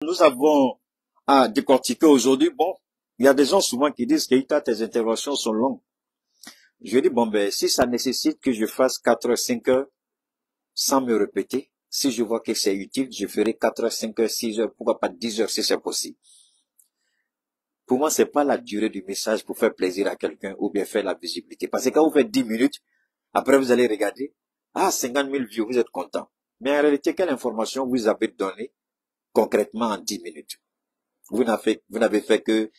Nous avons à décortiquer aujourd'hui. Bon, il y a des gens souvent qui disent que tes interventions sont longues. Je dis, bon, ben, si ça nécessite que je fasse 4 heures, 5 heures, sans me répéter, si je vois que c'est utile, je ferai 4 heures, 5 heures, 6 heures, pourquoi pas 10 heures si c'est possible. Pour moi, c'est pas la durée du message pour faire plaisir à quelqu'un ou bien faire la visibilité. Parce que quand vous faites 10 minutes, après vous allez regarder, 50 000 vues, vous êtes content. Mais en réalité, quelle information vous avez donnée concrètement en 10 minutes? Vous n'avez fait que...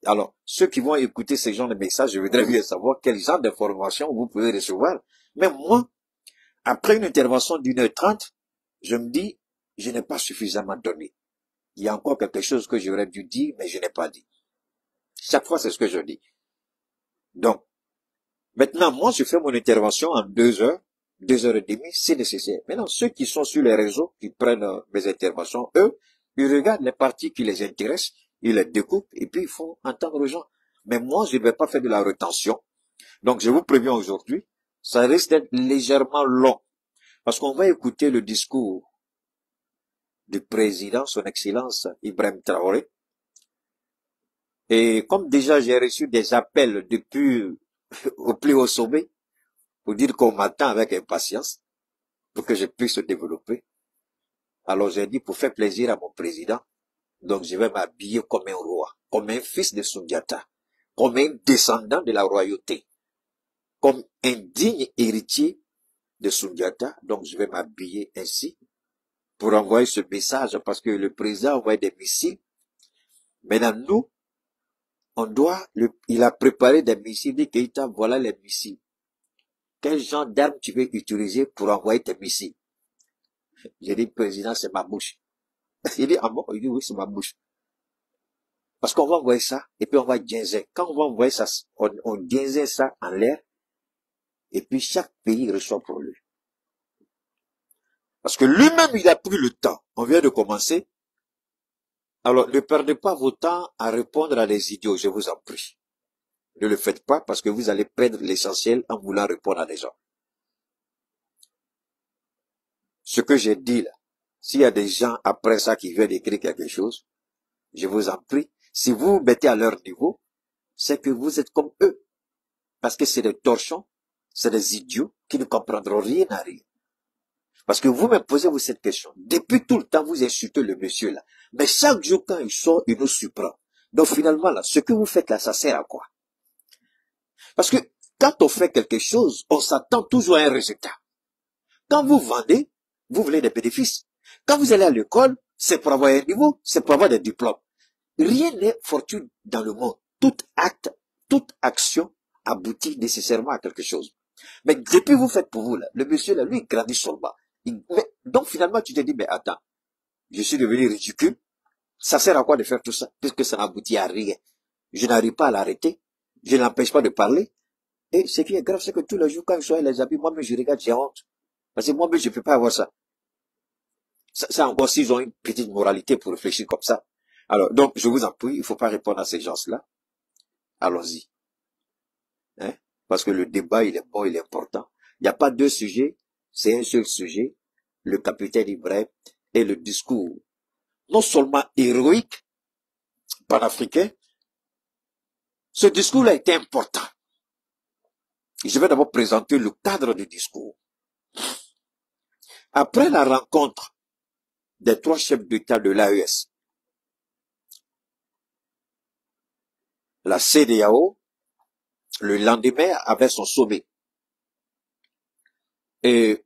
Alors, ceux qui vont écouter ce genre de messages, je voudrais bien savoir quel genre d'informations vous pouvez recevoir. Mais moi, après une intervention d'1 h 30, je me dis, je n'ai pas suffisamment donné. Il y a encore quelque chose que j'aurais dû dire, mais je n'ai pas dit. Chaque fois, c'est ce que je dis. Donc, maintenant, moi, je fais mon intervention en 2 heures, 2 heures et demie, c'est nécessaire. Maintenant, ceux qui sont sur les réseaux, qui prennent mes interventions, eux, ils regardent les parties qui les intéressent, ils les découpent, et puis ils font entendre aux gens. Mais moi, je ne vais pas faire de la rétention. Donc, je vous préviens aujourd'hui, ça risque d'être légèrement long. Parce qu'on va écouter le discours du président, son excellence Ibrahim Traoré. Et comme déjà j'ai reçu des appels depuis au plus haut sommet, pour dire qu'on m'attend avec impatience, pour que je puisse développer. Alors j'ai dit, pour faire plaisir à mon président, donc je vais m'habiller comme un roi, comme un fils de Sundiata, comme un descendant de la royauté, comme un digne héritier de Sundiata. Donc je vais m'habiller ainsi pour envoyer ce message, parce que le président envoie des missiles. Maintenant, nous, il a préparé des missiles, dit Keïta, voilà les missiles. Quel genre d'armes tu veux utiliser pour envoyer tes missiles? J'ai dit, président, c'est ma bouche. Il dit, ah bon? Il dit, oui, c'est ma bouche. Parce qu'on va envoyer ça, et puis on va diaiser. Quand on va envoyer ça, on diaise ça en l'air, et puis chaque pays reçoit pour lui. Parce que lui-même, il a pris le temps. On vient de commencer. Alors, ne perdez pas vos temps à répondre à des idiots, je vous en prie. Ne le faites pas, parce que vous allez perdre l'essentiel en voulant répondre à des gens. Ce que j'ai dit là, s'il y a des gens après ça qui viennent écrire quelque chose, je vous en prie, si vous vous mettez à leur niveau, c'est que vous êtes comme eux. Parce que c'est des torchons, c'est des idiots qui ne comprendront rien à rien. Parce que vous-même posez-vous cette question. Depuis tout le temps, vous insultez le monsieur là. Mais chaque jour, quand il sort, il nous surprend. Donc finalement, là, ce que vous faites là, ça sert à quoi? Parce que quand on fait quelque chose, on s'attend toujours à un résultat. Quand vous vendez, vous voulez des bénéfices. Quand vous allez à l'école, c'est pour avoir un niveau, c'est pour avoir des diplômes. Rien n'est fortune dans le monde. Tout acte, toute action aboutit nécessairement à quelque chose. Mais depuis vous faites pour vous, là, le monsieur, là, lui, il grandit seulement. Donc finalement, tu te dis, mais attends, je suis devenu ridicule. Ça sert à quoi de faire tout ça? Puisque ça n'aboutit à rien. Je n'arrive pas à l'arrêter. Je n'empêche pas de parler. Et ce qui est grave, c'est que tous les jours, quand je sois les habits, moi-même, je regarde, j'ai honte. Parce que moi-même, je ne peux pas avoir ça. Ça encore, s'ils ont une petite moralité pour réfléchir comme ça. Alors, donc, je vous en prie, il ne faut pas répondre à ces gens-là. Allons-y. Hein? Parce que le débat, il est bon, il est important. Il n'y a pas deux sujets, c'est un seul sujet. Le capitaine Ibrahim et le discours, non seulement héroïque, panafricain, ce discours-là était important. Je vais d'abord présenter le cadre du discours. Après la rencontre des 3 chefs d'État de l'AES, la CEDEAO, le lendemain, avait son sommet. Et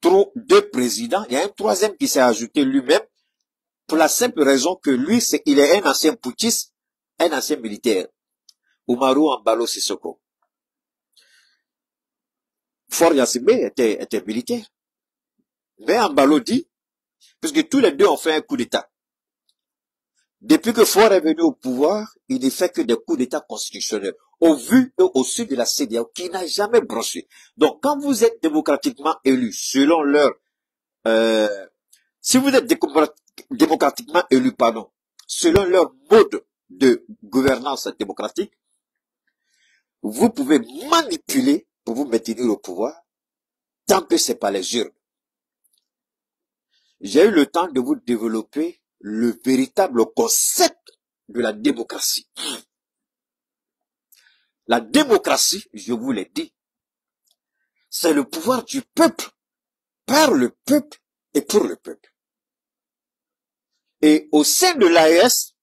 2 présidents, il y a un 3e qui s'est ajouté lui-même, pour la simple raison que lui, il est un ancien putschiste, un ancien militaire. Umaru Embalo Sissoko. Faure Gnassingbé était militaire. Mais Embalo dit, puisque tous les deux ont fait un coup d'État. Depuis que Faure est venu au pouvoir, il ne fait que des coups d'État constitutionnels, au vu et au sud de la CEDEAO, qui n'a jamais broché. Donc, quand vous êtes démocratiquement élu, selon leur, si vous êtes démocratiquement élu, selon leur mode de gouvernance démocratique, vous pouvez manipuler pour vous maintenir au pouvoir, tant que c'est pas les urnes. j'ai eu le temps de vous développer le véritable concept de la démocratie. La démocratie, je vous l'ai dit, c'est le pouvoir du peuple, par le peuple et pour le peuple. Et au sein de l'AES,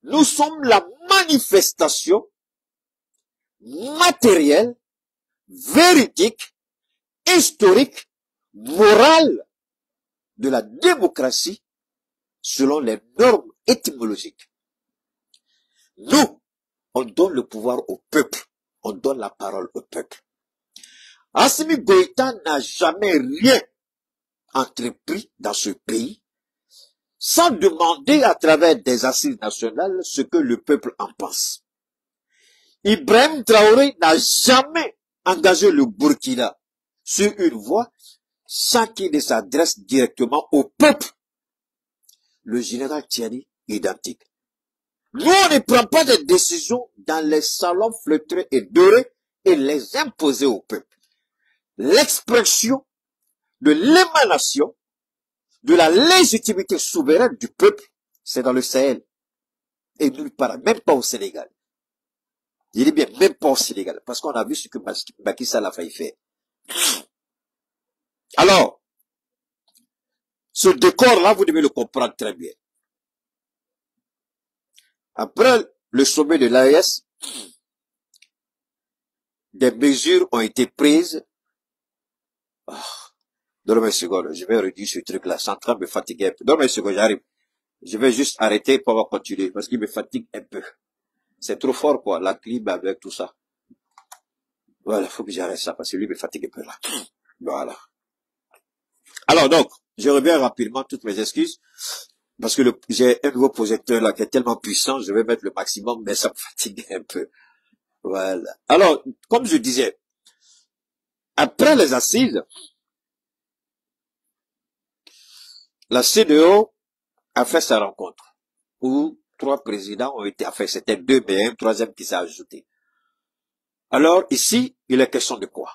nous sommes la manifestation matérielle, véridique, historique, morale de la démocratie selon les normes étymologiques. Nous, on donne le pouvoir au peuple, on donne la parole au peuple. Assimi Goïta n'a jamais rien entrepris dans ce pays sans demander à travers des assises nationales ce que le peuple en pense. Ibrahim Traoré n'a jamais engagé le Burkina sur une voie sans qu'il ne s'adresse directement au peuple. Le général Tiani, identique. Nous, on ne prend pas de décisions dans les salons feutrés et dorés et les imposer au peuple. L'expression de l'émanation de la légitimité souveraine du peuple, c'est dans le Sahel. Et nulle part, même pas au Sénégal. Je dis bien, même pas au Sénégal, parce qu'on a vu ce que Macky Sall a failli faire. Alors, ce décor-là, vous devez le comprendre très bien. Après le sommet de l'AES, des mesures ont été prises. Donne-moi une seconde, je vais réduire ce truc-là, c'est en train de me fatiguer un peu. Donne-moi une seconde, j'arrive. Je vais juste arrêter pour pouvoir continuer, parce qu'il me fatigue un peu. C'est trop fort, quoi, la clim avec tout ça. Voilà, faut que j'arrête ça, parce que lui me fatigue un peu là. Voilà. Alors donc, je reviens rapidement, toutes mes excuses, parce que j'ai un nouveau projecteur là qui est tellement puissant, je vais mettre le maximum, mais ça me fatigue un peu. Voilà. Alors, comme je disais, après les assises, la CEDEAO a fait sa rencontre, où 3 présidents ont été, enfin c'était 2, mais un troisième qui s'est ajouté. Alors ici, il est question de quoi?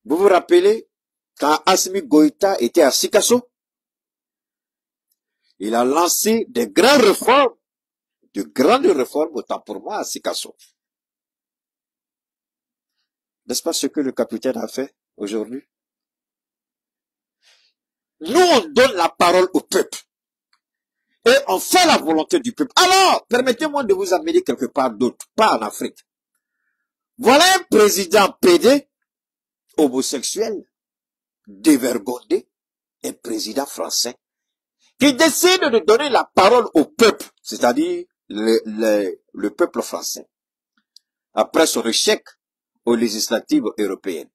Vous vous rappelez, quand Assimi Goïta était à Sikasso, il a lancé des grandes réformes, de grandes réformes, autant pour moi, à Sikasso. N'est-ce pas ce que le capitaine a fait aujourd'hui? Nous, on donne la parole au peuple. Et on fait la volonté du peuple. Alors, permettez-moi de vous amener quelque part d'autre, pas en Afrique. Voilà un président pédé, homosexuel, dévergondé, un président français, qui décide de donner la parole au peuple, c'est-à-dire le peuple français, après son échec aux législatives européennes.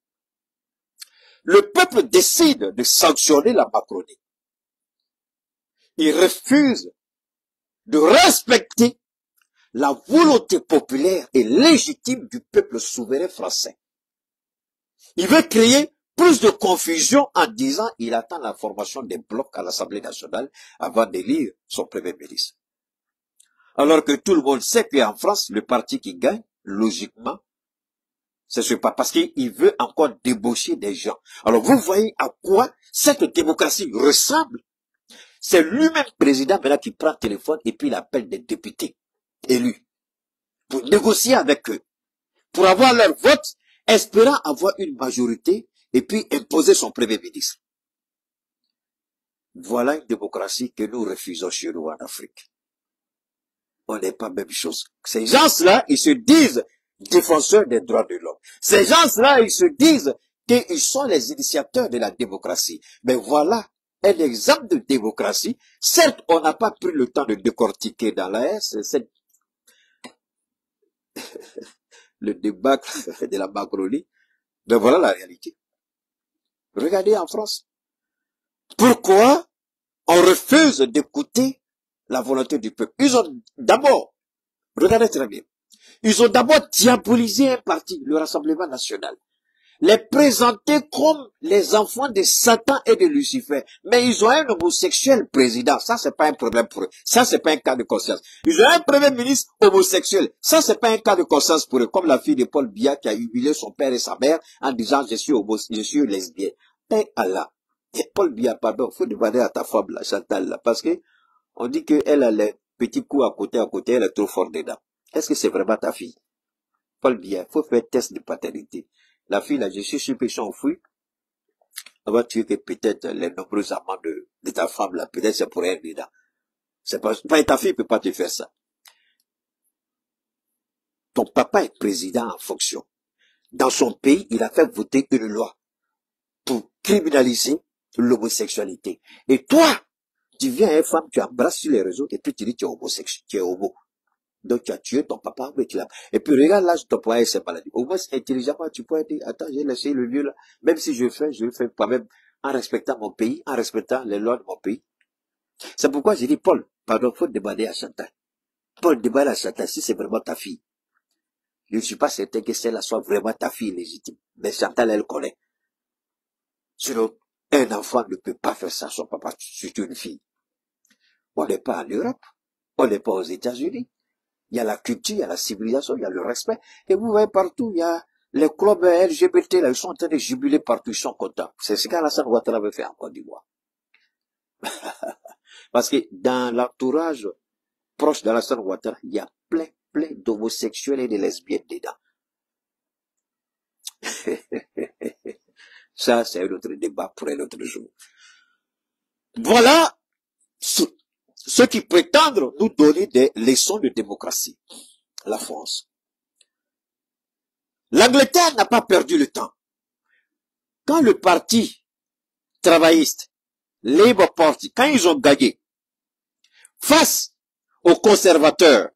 Le peuple décide de sanctionner la Macronie. Il refuse de respecter la volonté populaire et légitime du peuple souverain français. Il veut créer plus de confusion en disant qu'il attend la formation des blocs à l'Assemblée nationale avant d'élire son premier ministre. Alors que tout le monde sait qu'en France, le parti qui gagne, logiquement, c'est ce pas parce qu'il veut encore débaucher des gens. Alors vous voyez à quoi cette démocratie ressemble. C'est lui-même président maintenant qui prend le téléphone et puis il appelle des députés élus pour négocier avec eux, pour avoir leur vote, espérant avoir une majorité et puis imposer son premier ministre. Voilà une démocratie que nous refusons chez nous en Afrique. On n'est pas même chose. Ces gens-là, ils se disent défenseurs des droits de l'homme. Ces gens-là, ils se disent qu'ils sont les initiateurs de la démocratie. Mais voilà un exemple de démocratie. Certes, on n'a pas pris le temps de décortiquer dans l'AS le débat de la Macronie. Mais voilà la réalité. Regardez en France. Pourquoi on refuse d'écouter la volonté du peuple? Ils ont d'abord, regardez très bien, ils ont d'abord diabolisé un parti, le Rassemblement national, les présenter comme les enfants de Satan et de Lucifer. Mais ils ont un homosexuel président, ça c'est pas un problème pour eux, ça c'est pas un cas de conscience. Ils ont un premier ministre homosexuel, ça c'est pas un cas de conscience pour eux, comme la fille de Paul Biya qui a humilié son père et sa mère en disant je suis lesbienne. Et Allah. Et Paul Biya, pardon, faut demander à ta femme, la Chantal, là, parce que on dit qu'elle a les petits coups à côté, elle est trop forte dedans. Est-ce que c'est vraiment ta fille? Paul Biya, faut faire test de paternité. La fille, là, je suis sûr qu'ils sont enfouis. On va tuer que peut-être les nombreux amants de ta femme, là, peut-être c'est pour elle dedans. C'est pas, ta fille peut pas te faire ça. Ton papa est président en fonction. Dans son pays, il a fait voter une loi pour criminaliser l'homosexualité. Et toi, tu viens à une femme, tu embrasses sur les réseaux, et puis tu dis tu es homosexuel, tu es homo. Donc tu as tué ton papa, mais tu l'as. Et puis regarde l'âge de ton papa et ses maladies. Au moins, intelligemment, tu peux dire, attends, j'ai laissé le vieux là. Même si je le fais pas même en respectant mon pays, en respectant les lois de mon pays. C'est pourquoi j'ai dit, Paul, pardon, faut demander à Chantal. Paul, demande à Chantal si c'est vraiment ta fille. Je ne suis pas certain que celle-là soit vraiment ta fille légitime. Mais Chantal, elle connaît. Sinon, un enfant ne peut pas faire ça à son papa, surtout une fille. On n'est pas en Europe. On n'est pas aux États-Unis. Il y a la culture, il y a la civilisation, il y a le respect. Et vous voyez partout, il y a les clubs LGBT, là, ils sont en train de jubiler partout, ils sont contents. C'est ce qu'Alassane Ouattara veut faire en Côte d'Ivoire. Parce que dans l'entourage proche d'Alassane Ouattara, il y a plein d'homosexuels et de lesbiennes dedans. Ça, c'est un autre débat pour un autre jour. Voilà ceux qui prétendent nous donner des leçons de démocratie. La France. L'Angleterre n'a pas perdu le temps. Quand le parti travailliste, Labour Party, quand ils ont gagné, face aux conservateurs,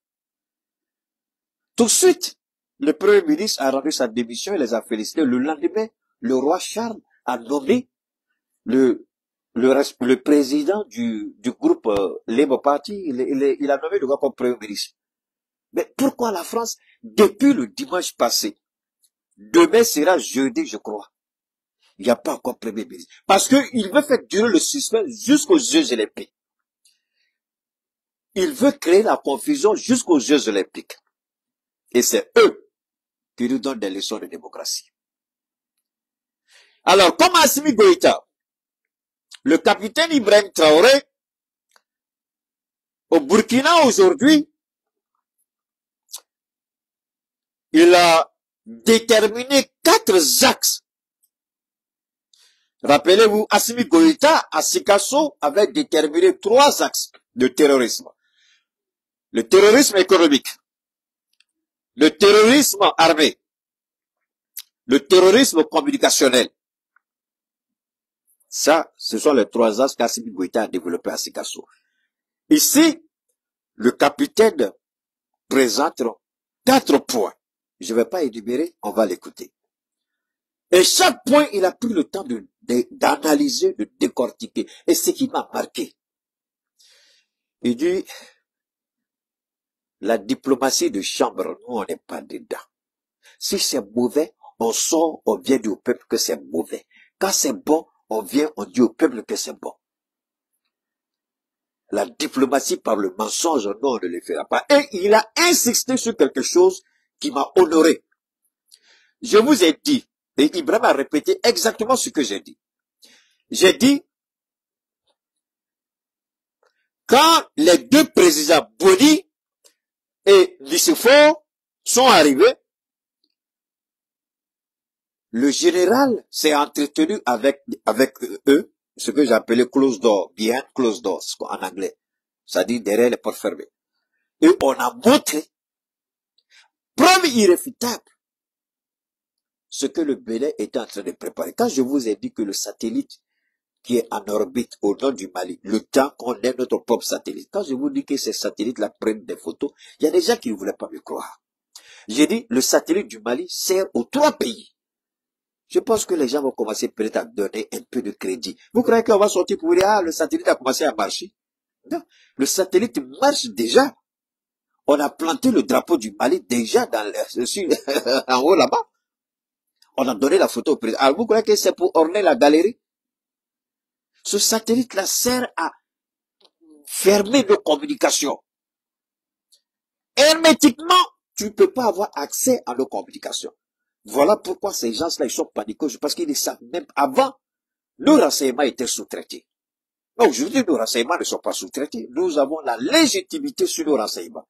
tout de suite, le Premier ministre a rendu sa démission et les a félicités. Le lendemain, le roi Charles a nommé le président du groupe Labour Party, il a nommé le gars comme Premier ministre. Mais pourquoi la France, depuis le dimanche passé, demain sera jeudi, je crois, il n'y a pas encore Premier ministre. Parce qu'il veut faire durer le suspense jusqu'aux Jeux olympiques. Il veut créer la confusion jusqu'aux Jeux olympiques. Et c'est eux qui nous donnent des leçons de démocratie. Alors, comme Assimi Goïta, le capitaine Ibrahim Traoré, au Burkina aujourd'hui, il a déterminé 4 axes. Rappelez-vous, Assimi Goïta, à Sikasso, avait déterminé 3 axes de terrorisme. Le terrorisme économique, le terrorisme armé, le terrorisme communicationnel. Ça, ce sont les 3 axes qu'Assimi Goïta a développés à Sikasso. Ici, le capitaine présente 4 points. Je ne vais pas énumérer, on va l'écouter. Et chaque point, il a pris le temps d'analyser, de décortiquer. Et ce qui m'a marqué, il dit, la diplomatie de chambre, nous, on n'est pas dedans. Si c'est mauvais, on sort, on vient dire au peuple que c'est mauvais. Quand c'est bon, on vient, on dit au peuple que c'est bon. La diplomatie par le mensonge, non, on ne le fera pas. Et il a insisté sur quelque chose qui m'a honoré. Je vous ai dit, et Ibrahim a répété exactement ce que j'ai dit. J'ai dit, quand les 2 présidents, Boni et Nicéphore, sont arrivés, le général s'est entretenu avec eux, ce que j'appelais close door, bien close door, en anglais. C'est-à-dire derrière les portes fermées. Et on a montré, preuve irréfutable, ce que le Bénin était en train de préparer. Quand je vous ai dit que le satellite qui est en orbite au nord du Mali, le temps qu'on ait notre propre satellite, quand je vous dis que ces satellites-là prennent des photos, il y a des gens qui ne voulaient pas me croire. J'ai dit, le satellite du Mali sert aux 3 pays. Je pense que les gens vont commencer peut-être à donner un peu de crédit. Vous croyez qu'on va sortir pour dire, ah, le satellite a commencé à marcher? Non, le satellite marche déjà. On a planté le drapeau du Mali déjà dans en haut là-bas. On a donné la photo au président. Alors vous croyez que c'est pour orner la galerie? Ce satellite-là sert à fermer nos communications. Hermétiquement, tu ne peux pas avoir accès à nos communications. Voilà pourquoi ces gens-là, ils sont paniqués, parce qu'ils ne savent même avant nos renseignements étaient sous-traités. Aujourd'hui, nos renseignements ne sont pas sous-traités. Nous avons la légitimité sur nos renseignements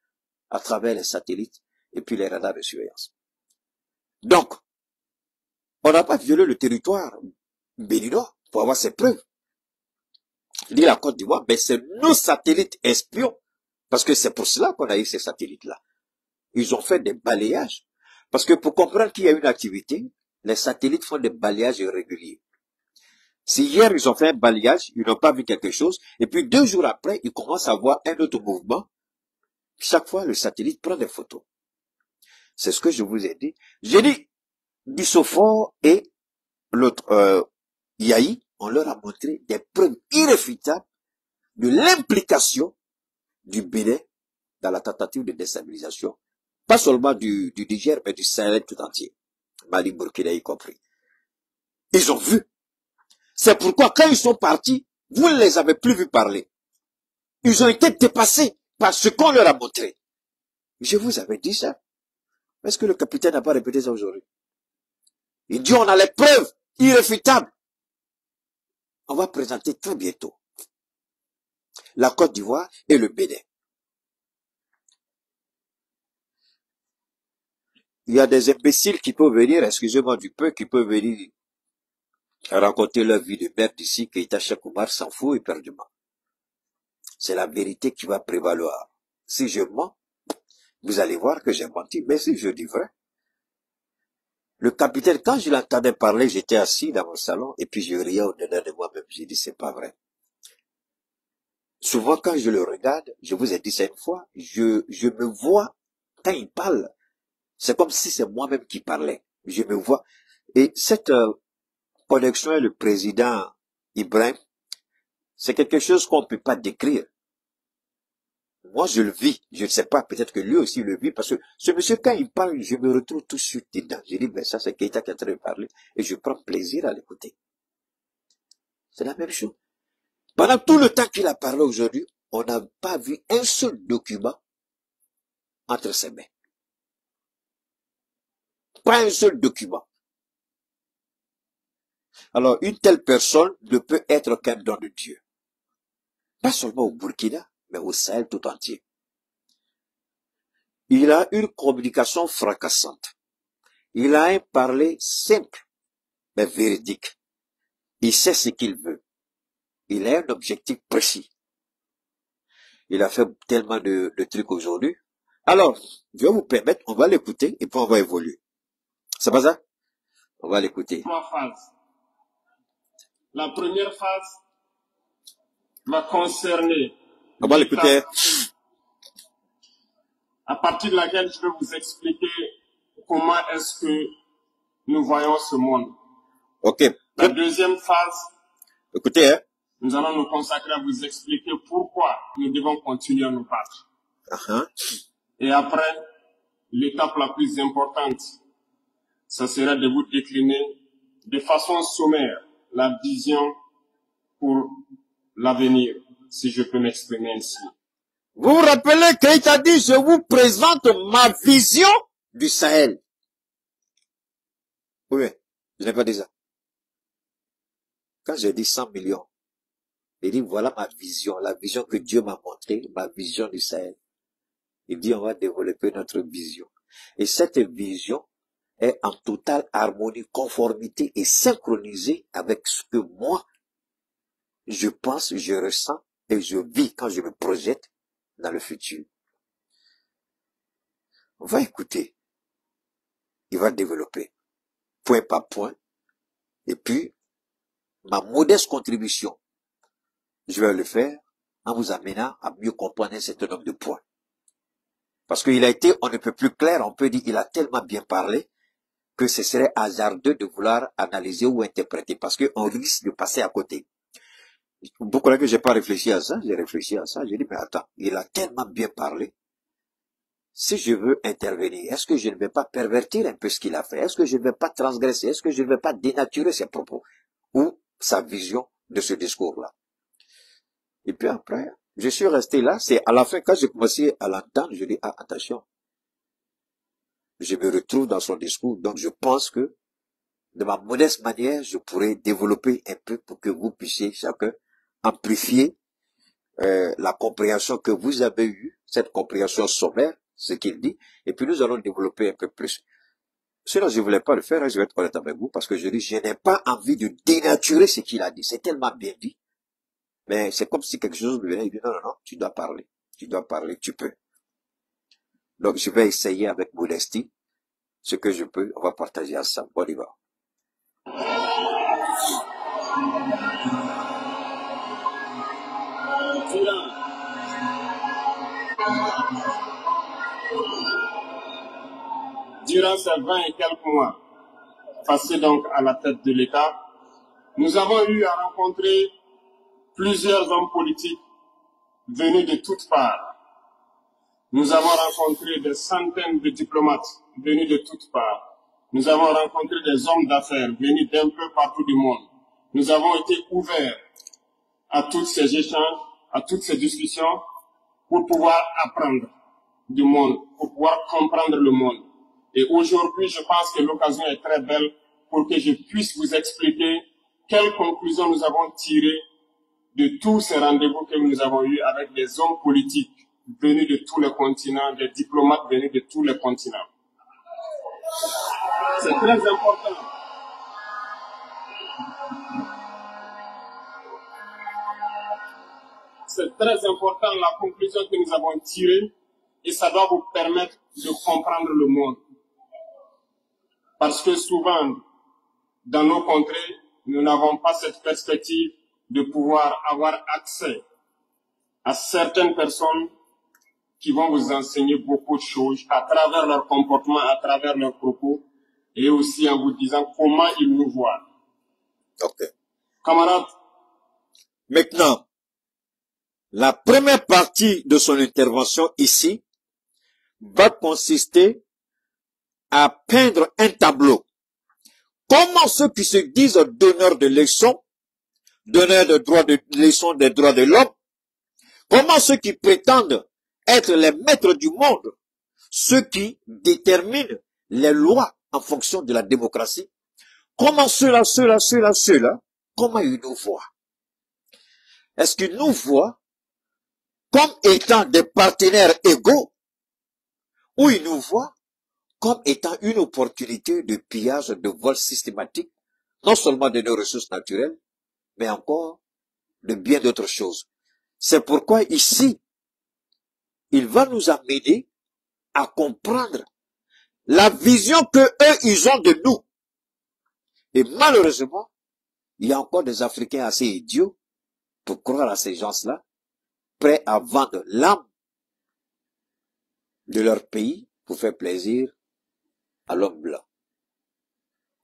à travers les satellites et puis les radars de surveillance. Donc, on n'a pas violé le territoire béninois pour avoir ces preuves. Ni la Côte d'Ivoire, mais c'est nos satellites espions. Parce que c'est pour cela qu'on a eu ces satellites-là. Ils ont fait des balayages. Parce que pour comprendre qu'il y a une activité, les satellites font des balayages réguliers. Si hier ils ont fait un balayage, ils n'ont pas vu quelque chose, et puis 2 jours après, ils commencent à voir un autre mouvement. Chaque fois, le satellite prend des photos. C'est ce que je vous ai dit. J'ai dit, Dussofor et l'autre Yahi, on leur a montré des preuves irréfutables de l'implication du Bénin dans la tentative de déstabilisation, pas seulement du Niger, mais du Sahel tout entier, Mali, Burkina y compris. Ils ont vu. C'est pourquoi quand ils sont partis, vous ne les avez plus vus parler. Ils ont été dépassés par ce qu'on leur a montré. Je vous avais dit ça. Est-ce que le capitaine n'a pas répété ça aujourd'hui? Il dit on a les preuves irréfutables. On va présenter très bientôt la Côte d'Ivoire et le Bénin. Il y a des imbéciles qui peuvent venir, excusez-moi du peu, qui peuvent venir raconter leur vie de merde ici, Keïta Cheikh-Oumar s'en fout éperdument. C'est la vérité qui va prévaloir. Si je mens, vous allez voir que j'ai menti, mais si je dis vrai. Le capitaine, quand je l'entendais parler, j'étais assis dans mon salon, et puis je riais au-dedans de moi-même. J'ai dit, c'est pas vrai. Souvent, quand je le regarde, je vous ai dit ça une fois, je me vois, quand il parle, c'est comme si c'est moi-même qui parlais. Je me vois. Et cette connexion avec le président Ibrahim, c'est quelque chose qu'on ne peut pas décrire. Moi, je le vis. Je ne sais pas, peut-être que lui aussi le vit, parce que ce monsieur, quand il parle, je me retrouve tout de suite dedans. Je dis, ben ça, c'est Keïta qui est en train de parler, et je prends plaisir à l'écouter. C'est la même chose. Pendant tout le temps qu'il a parlé aujourd'hui, on n'a pas vu un seul document entre ses mains. Pas un seul document. Alors, une telle personne ne peut être qu'un don de Dieu. Pas seulement au Burkina, mais au Sahel tout entier. Il a une communication fracassante. Il a un parler simple, mais véridique. Il sait ce qu'il veut. Il a un objectif précis. Il a fait tellement de trucs aujourd'hui. Alors, je vais vous permettre, on va l'écouter et puis on va évoluer. C'est pas ça? On va l'écouter. 3 phases. La première phase va concerner On va l'écouter. à partir de laquelle je vais vous expliquer comment est-ce que nous voyons ce monde. Ok. La deuxième phase, Écoutez, hein. nous allons nous consacrer à vous expliquer pourquoi nous devons continuer à nous battre. Et après, l'étape la plus importante, ça sera de vous décliner de façon sommaire la vision pour l'avenir, si je peux m'exprimer ainsi. Vous vous rappelez qu'il a dit, je vous présente ma vision du Sahel. Oui, je n'ai pas dit ça. Quand j'ai dit 100 millions, il dit, voilà ma vision, la vision que Dieu m'a montrée, ma vision du Sahel. Il dit, on va développer notre vision. Et cette vision est en totale harmonie, conformité et synchronisée avec ce que moi, je pense, je ressens et je vis quand je me projette dans le futur. On va écouter. Il va développer, point par point. Et puis, ma modeste contribution, je vais le faire en vous amenant à mieux comprendre un certain nombre de points. Parce qu'il a été, on ne peut plus clair, on peut dire, il a tellement bien parlé que ce serait hasardeux de vouloir analyser ou interpréter, parce qu'on risque de passer à côté. Vous croyez que j'ai pas réfléchi à ça? J'ai réfléchi à ça, j'ai dit, mais attends, il a tellement bien parlé. Si je veux intervenir, est-ce que je ne vais pas pervertir un peu ce qu'il a fait? Est-ce que je ne vais pas transgresser? Est-ce que je ne vais pas dénaturer ses propos? Ou sa vision de ce discours-là? Et puis après, je suis resté là, c'est à la fin, quand j'ai commencé à l'entendre, je dis, ah, attention. Je me retrouve dans son discours, donc je pense que de ma modeste manière, je pourrais développer un peu pour que vous puissiez chacun amplifier la compréhension que vous avez eue, cette compréhension sommaire, ce qu'il dit, et puis nous allons développer un peu plus. Sinon, je ne voulais pas le faire, hein, je vais être honnête avec vous, parce que je dis, je n'ai pas envie de dénaturer ce qu'il a dit. C'est tellement bien dit. Mais c'est comme si quelque chose me venait, il dit, non, non, non, tu dois parler, tu peux. Donc, je vais essayer avec modestie ce que je peux, on va partager ensemble. On y va. Durant ces 20 et quelques mois, passés donc à la tête de l'État, nous avons eu à rencontrer plusieurs hommes politiques venus de toutes parts. Nous avons rencontré des centaines de diplomates venus de toutes parts. Nous avons rencontré des hommes d'affaires venus d'un peu partout du monde. Nous avons été ouverts à tous ces échanges, à toutes ces discussions pour pouvoir apprendre du monde, pour pouvoir comprendre le monde. Et aujourd'hui, je pense que l'occasion est très belle pour que je puisse vous expliquer quelles conclusions nous avons tirées de tous ces rendez-vous que nous avons eus avec des hommes politiques venus de tous les continents, des diplomates venus de tous les continents. C'est très important. C'est très important la conclusion que nous avons tirée et ça doit vous permettre de comprendre le monde. Parce que souvent, dans nos contrées, nous n'avons pas cette perspective de pouvoir avoir accès à certaines personnes qui vont vous enseigner beaucoup de choses à travers leur comportement, à travers leurs propos, et aussi en vous disant comment ils nous voient. Ok. Camarades. Maintenant, la première partie de son intervention ici va consister à peindre un tableau. Comment ceux qui se disent donneurs de leçons, donneurs de droits de leçons des droits de l'homme, comment ceux qui prétendent être les maîtres du monde, ceux qui déterminent les lois en fonction de la démocratie, comment ceux-là, comment ils nous voient? Est-ce qu'ils nous voient comme étant des partenaires égaux ou ils nous voient comme étant une opportunité de pillage, de vol systématique, non seulement de nos ressources naturelles, mais encore de bien d'autres choses. C'est pourquoi ici, il va nous amener à comprendre la vision que eux, ils ont de nous. Et malheureusement, il y a encore des Africains assez idiots pour croire à ces gens-là, prêts à vendre l'âme de leur pays pour faire plaisir à l'homme blanc.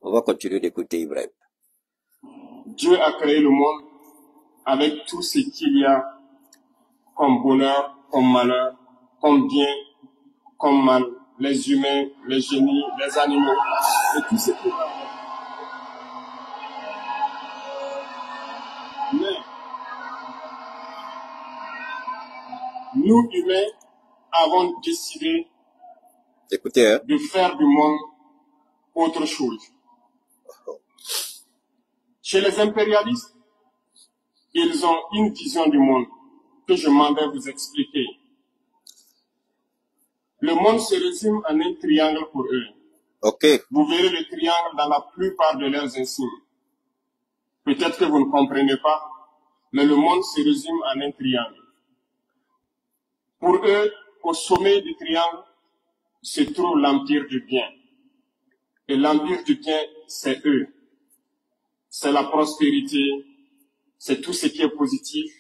On va continuer d'écouter Ibrahim. Dieu a créé le monde avec tout ce qu'il y a comme bonheur, comme malheur, comme bien, comme mal, les humains, les génies, les animaux, et tout ce qui va. Mais nous, humains, avons décidé de faire du monde autre chose. Chez les impérialistes, ils ont une vision du monde que je m'en vais vous expliquer. Le monde se résume en un triangle pour eux. Okay. Vous verrez le triangle dans la plupart de leurs insignes. Peut-être que vous ne comprenez pas, mais le monde se résume en un triangle. Pour eux, au sommet du triangle, se trouve l'empire du bien. Et l'empire du bien, c'est eux. C'est la prospérité, c'est tout ce qui est positif.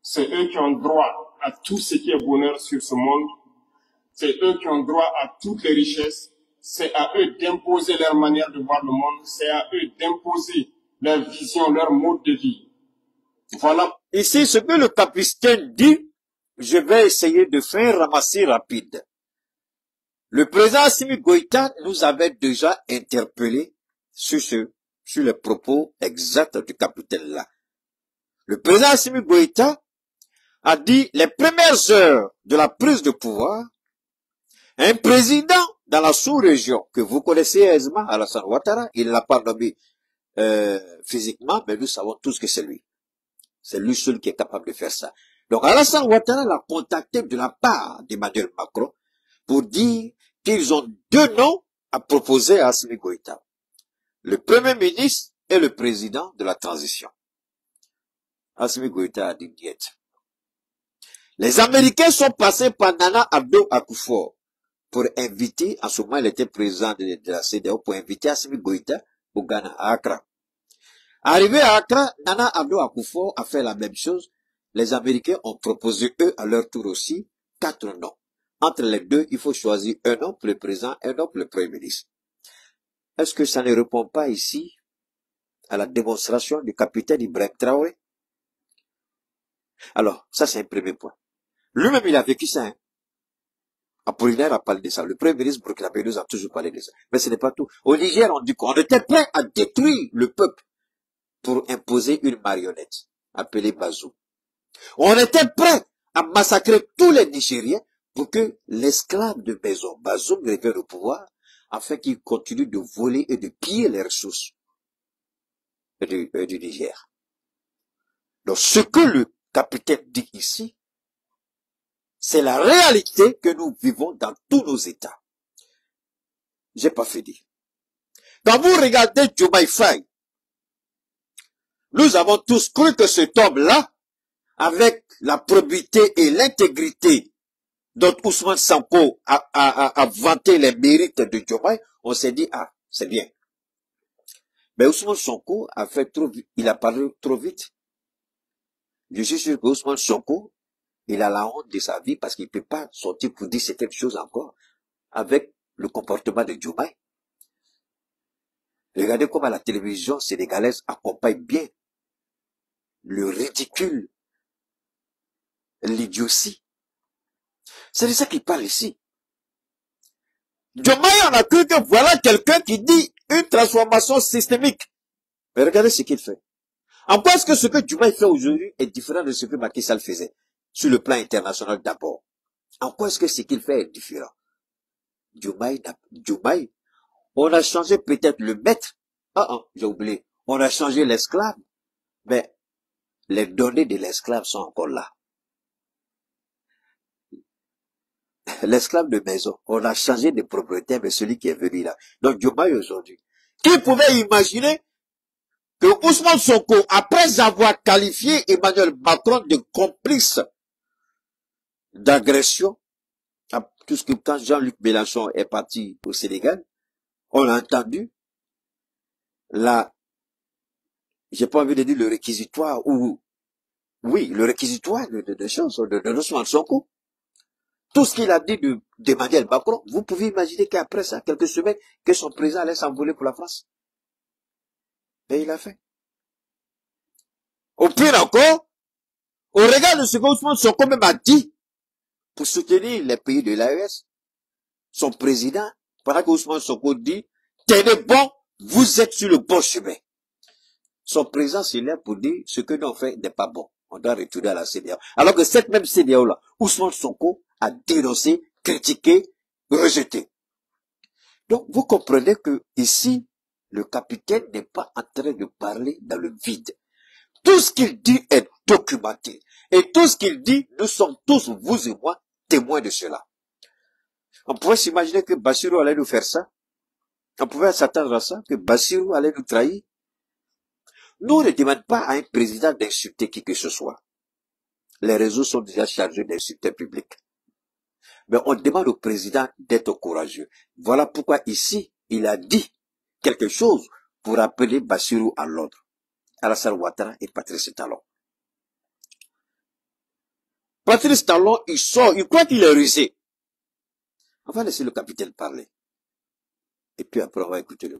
C'est eux qui ont droit à tout ce qui est bonheur sur ce monde. C'est eux qui ont droit à toutes les richesses. C'est à eux d'imposer leur manière de voir le monde. C'est à eux d'imposer leur vision, leur mode de vie. Voilà. Ici, ce que le capitaine dit, je vais essayer de faire un ramassis rapide. Le président Assimi Goïta nous avait déjà interpellé sur les propos exacts du capitaine là. Le président Assimi Goïta a dit les premières heures de la prise de pouvoir, Un président dans la sous-région que vous connaissez aisément, Alassane Ouattara, il ne l'a pas nommé physiquement, mais nous savons tous que c'est lui. C'est lui seul qui est capable de faire ça. Donc Alassane Ouattara l'a contacté de la part d'Emmanuel Macron pour dire qu'ils ont deux noms à proposer à Assimi Goïta. Le Premier ministre et le président de la transition. Assimi Goïta a dit niet. Les Américains sont passés par Nana Addo Akufo pour inviter, en ce moment il était président de la CEDEAO, pour inviter Assimi Goïta au Ghana, à Accra. Arrivé à Accra, Nana Addo Akufo a fait la même chose. Les Américains ont proposé, eux, à leur tour aussi, 4 noms. Entre les deux, il faut choisir un nom pour le président, un nom pour le Premier ministre. Est-ce que ça ne répond pas ici à la démonstration du capitaine Ibrahim Traoré? Alors, ça c'est un premier point. Lui-même, il a vécu ça. Hein? Apollinaire a parlé de ça. Le Premier ministre burkinabé nous a toujours parlé de ça. Mais ce n'est pas tout. Au Niger, on dit qu'on était prêt à détruire le peuple pour imposer une marionnette appelée Bazoum. On était prêt à massacrer tous les Nigériens pour que l'esclave de Bazoum revienne au pouvoir afin qu'il continue de voler et de piller les ressources du Niger. Donc, ce que le capitaine dit ici, c'est la réalité que nous vivons dans tous nos États. J'ai pas fini. Quand vous regardez Diomaye Faye, nous avons tous cru que cet homme-là, avec la probité et l'intégrité dont Ousmane Sonko a vanté les mérites de Diomaye, on s'est dit, ah, c'est bien. Mais Ousmane Sonko a fait trop vite, il a parlé trop vite. Je suis sûr que Ousmane Sonko, il a la honte de sa vie parce qu'il ne peut pas sortir pour dire certaines choses encore avec le comportement de Diomaye. Regardez comment la télévision sénégalaise accompagne bien le ridicule, l'idiotie. C'est de ça qu'il parle ici. Diomaye, on a cru que voilà quelqu'un qui dit une transformation systémique. Mais regardez ce qu'il fait. En quoi est-ce que ce que Diomaye fait aujourd'hui est différent de ce que Macky Sall faisait? Sur le plan international d'abord. En quoi est-ce que ce qu'il fait est différent? Diomaye, on a changé peut-être le maître. J'ai oublié. On a changé l'esclave. Mais les données de l'esclave sont encore là. L'esclave de maison, on a changé de propriétaire, mais celui qui est venu là. Donc Diomaye aujourd'hui. Qui pouvait imaginer que Ousmane Sonko, après avoir qualifié Emmanuel Macron de complice d'agression, tout ce que quand Jean-Luc Mélenchon est parti au Sénégal, on a entendu j'ai pas envie de dire le réquisitoire, le réquisitoire de choses, de Ousmane Sonko. Tout ce qu'il a dit d'Emmanuel Macron, vous pouvez imaginer qu'après ça, quelques semaines, que son président allait s'envoler pour la France. Et il a fait. Au pire encore, au regard de ce que Ousmane Sonko même a dit, pour soutenir les pays de l'AES, son président, pendant que Ousmane Sonko dit, tenez bon, vous êtes sur le bon chemin. Son président s'est là pour dire, ce que nous on fait n'est pas bon. On doit retourner à la CEDEAO. Alors que cette même CEDEAO-là, Ousmane Sonko a dénoncé, critiqué, rejeté. Donc, vous comprenez que ici, le capitaine n'est pas en train de parler dans le vide. Tout ce qu'il dit est documenté. Et tout ce qu'il dit, nous sommes tous, vous et moi, témoins de cela. On pouvait s'imaginer que Bassirou allait nous faire ça. On pouvait s'attendre à ça, que Bassirou allait nous trahir. Nous, on ne demande pas à un président d'insulter qui que ce soit. Les réseaux sont déjà chargés d'insulter public. Mais on demande au président d'être courageux. Voilà pourquoi ici, il a dit quelque chose pour appeler Bassirou à l'ordre. Alassane Ouattara et Patrice Talon. Patrice Talon, il sort, il croit qu'il est rusé. On va laisser le capitaine parler. Et puis après, on va écouter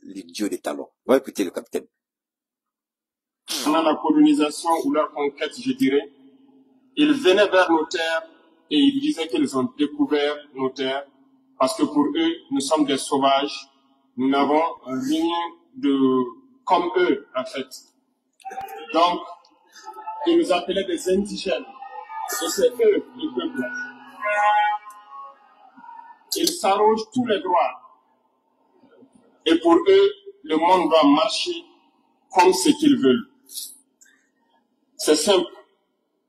l'idiot des Talons. On va écouter le capitaine. Pendant la colonisation ou leur conquête, je dirais, ils venaient vers nos terres et ils disaient qu'ils ont découvert nos terres parce que pour eux, nous sommes des sauvages. Nous n'avons rien de comme eux, en fait. Donc, ils nous appelaient des indigènes. Et c'est eux, le peuple. Ils s'arrogent tous les droits. Et pour eux, le monde doit marcher comme ce qu'ils veulent. C'est simple.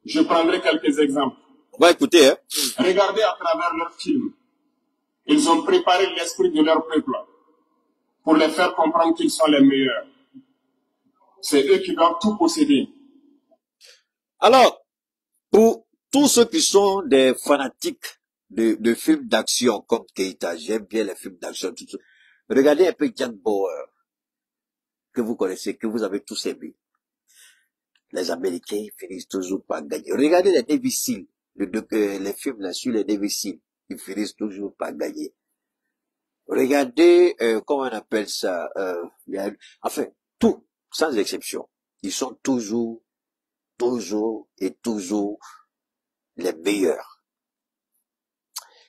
Je prendrai quelques exemples. Va écouter, hein. Regardez à travers leurs films. Ils ont préparé l'esprit de leur peuple pour les faire comprendre qu'ils sont les meilleurs. C'est eux qui doivent tout posséder. Alors, pour tous ceux qui sont des fanatiques de films d'action comme Keita, j'aime bien les films d'action, tout ça. Regardez un peu Jack Bauer, que vous connaissez, que vous avez tous aimé. Les Américains finissent toujours par gagner. Regardez les Navy Seals, les films là sur les Navy Seals, ils finissent toujours par gagner. Regardez, comment on appelle ça, enfin, tout, sans exception, ils sont toujours les meilleurs.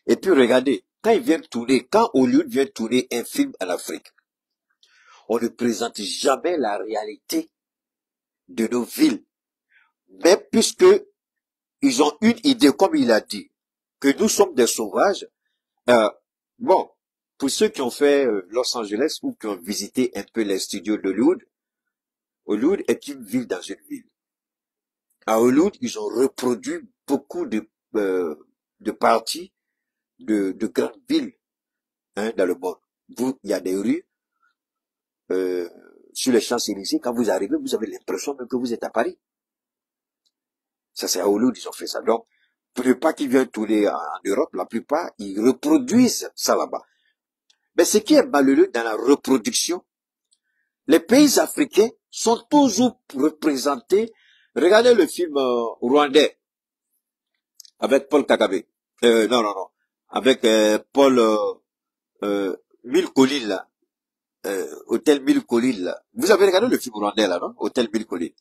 Et puis regardez, quand Hollywood vient tourner un film en Afrique, on ne présente jamais la réalité de nos villes. Mais puisque ils ont une idée, comme il a dit, que nous sommes des sauvages, bon, pour ceux qui ont fait Los Angeles ou qui ont visité un peu les studios d'Hollywood, Hollywood est une ville dans une ville. À Hollywood, ils ont reproduit beaucoup de parties de grandes villes dans le monde. Il y a des rues sur les Champs-Élysées. Quand vous arrivez, vous avez l'impression même que vous êtes à Paris. Ça, c'est à Hollywood, ils ont fait ça. Donc, pour ne pas qu'ils viennent tourner en Europe, la plupart, ils reproduisent ça là-bas. Mais ce qui est malheureux dans la reproduction, les pays africains sont toujours représentés. Regardez le film rwandais avec Paul Kagame. Non. Avec Paul Mille Collines, là. Hôtel Mille Collines, là. Vous avez regardé le film rwandais, là, non? Hôtel Mille Collines.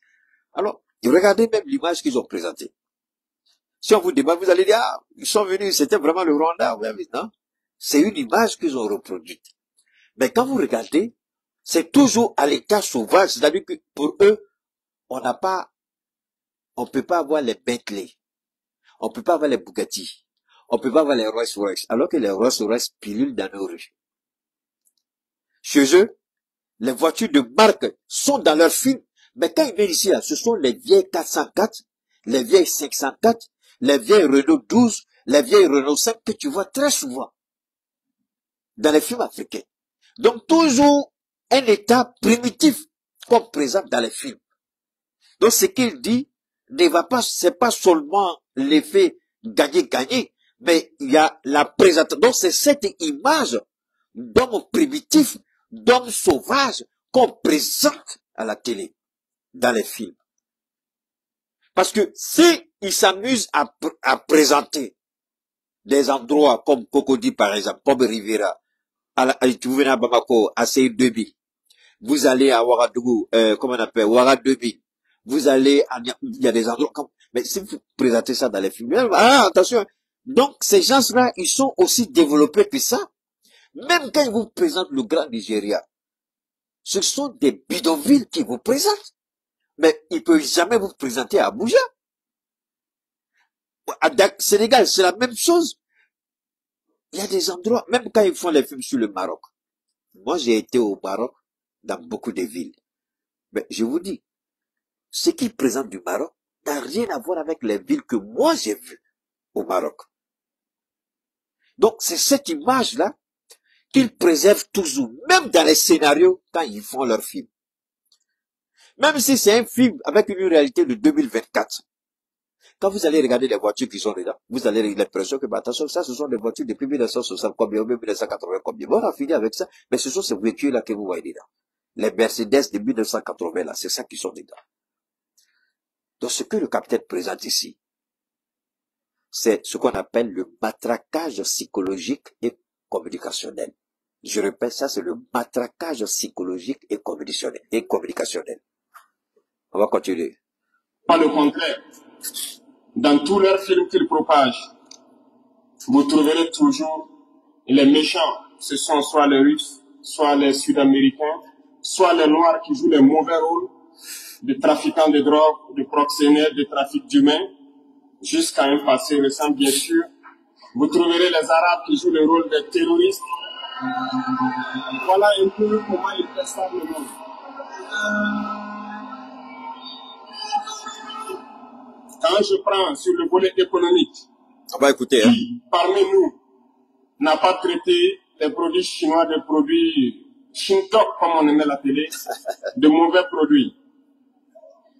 Alors, regardez même l'image qu'ils ont présentée. Si on vous débat, vous allez dire, ah, ils sont venus, c'était vraiment le Rwanda. Oui, non? C'est une image qu'ils ont reproduite. Mais quand vous regardez, c'est toujours à l'état sauvage. C'est-à-dire que pour eux, on peut pas avoir les Bentley. On peut pas avoir les Bugatti. On peut pas avoir les Rolls-Royce. Alors que les Rolls-Royce pilulent dans nos rues. Chez eux, les voitures de marque sont dans leur film. Mais quand ils viennent ici, là, ce sont les vieilles 404, les vieilles 504, les vieilles Renault 12, les vieilles Renault 5 que tu vois très souvent dans les films africains. Donc toujours un état primitif comme présente dans les films. Donc ce qu'il dit ne va pas, c'est pas seulement l'effet gagner, mais il y a la présentation. Donc c'est cette image d'homme primitif, d'homme sauvage qu'on présente à la télé, dans les films. Parce que si ils s'amusent à présenter des endroits comme Cocody par exemple, comme Riviera, vous venez à Bamako, à CI2000, vous allez à Ouagadougou, comment on appelle, Ouaga 2000, vous allez il y a des endroits comme, mais si vous présentez ça dans les films, attention, donc ces gens-là, ils sont aussi développés que ça. Même quand ils vous présentent le Grand Nigeria, ce sont des bidonvilles qui vous présentent. Mais ils ne peuvent jamais vous présenter à Abuja. À Sénégal, c'est la même chose. Il y a des endroits, même quand ils font les films sur le Maroc. Moi, j'ai été au Maroc, dans beaucoup de villes. Mais je vous dis, ce qu'ils présentent du Maroc n'a rien à voir avec les villes que moi j'ai vues au Maroc. Donc, c'est cette image-là qu'ils préservent toujours, même dans les scénarios, quand ils font leurs films. Même si c'est un film avec une réalité de 2024. Quand vous allez regarder les voitures qui sont dedans, vous allez avoir l'impression que, attention, ça, ce sont des voitures depuis 1960, combien, ou même 1980, combien. Bon, on a fini avec ça, mais ce sont ces voitures-là que vous voyez dedans. Les Mercedes de 1980, là, c'est ça qui sont dedans. Donc, ce que le capitaine présente ici, c'est ce qu'on appelle le matraquage psychologique et communicationnel. Je répète, ça, c'est le matraquage psychologique et communicationnel. On va continuer. Pas le contraire. Dans tous leurs films qu'ils propagent, vous trouverez toujours les méchants. Ce sont soit les Russes, soit les Sud-Américains, soit les Noirs qui jouent les mauvais rôles de trafiquants de drogue, de proxénètes, de trafic d'humains, jusqu'à un passé récent, bien sûr, Vous trouverez les Arabes qui jouent le rôle des terroristes. Voilà un peu comment ils perçoivent le monde. Quand je prends sur le volet économique, on va écouter, qui parmi nous n'a pas traité les produits chinois des produits Shintok, comme on aimait l'appeler, de mauvais produits.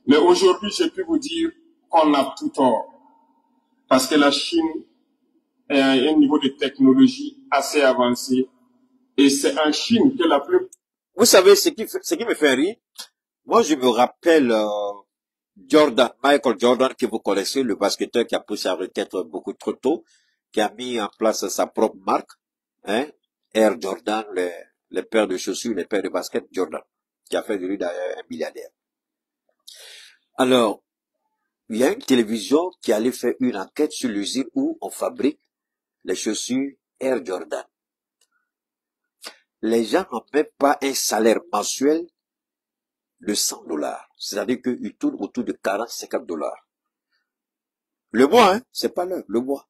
Mais aujourd'hui, j'ai pu vous dire qu'on a tout tort. Parce que la Chine est à un niveau de technologie assez avancé. Et c'est en Chine que la plus... Vous savez, ce qui me fait rire, moi je me rappelle Michael Jordan, que vous connaissez, le basketteur qui a pris sa retraite beaucoup trop tôt, qui a mis en place sa propre marque, hein, Air Jordan, les paires de chaussures, les paires de basket Jordan, qui a fait de lui d'ailleurs un milliardaire. Alors, il y a une télévision qui allait faire une enquête sur l'usine où on fabrique les chaussures Air Jordan. Les gens n'ont même pas un salaire mensuel de $100. C'est-à-dire qu'ils tournent autour de 40-50 $. Le mois, hein, c'est pas l'heure, le mois.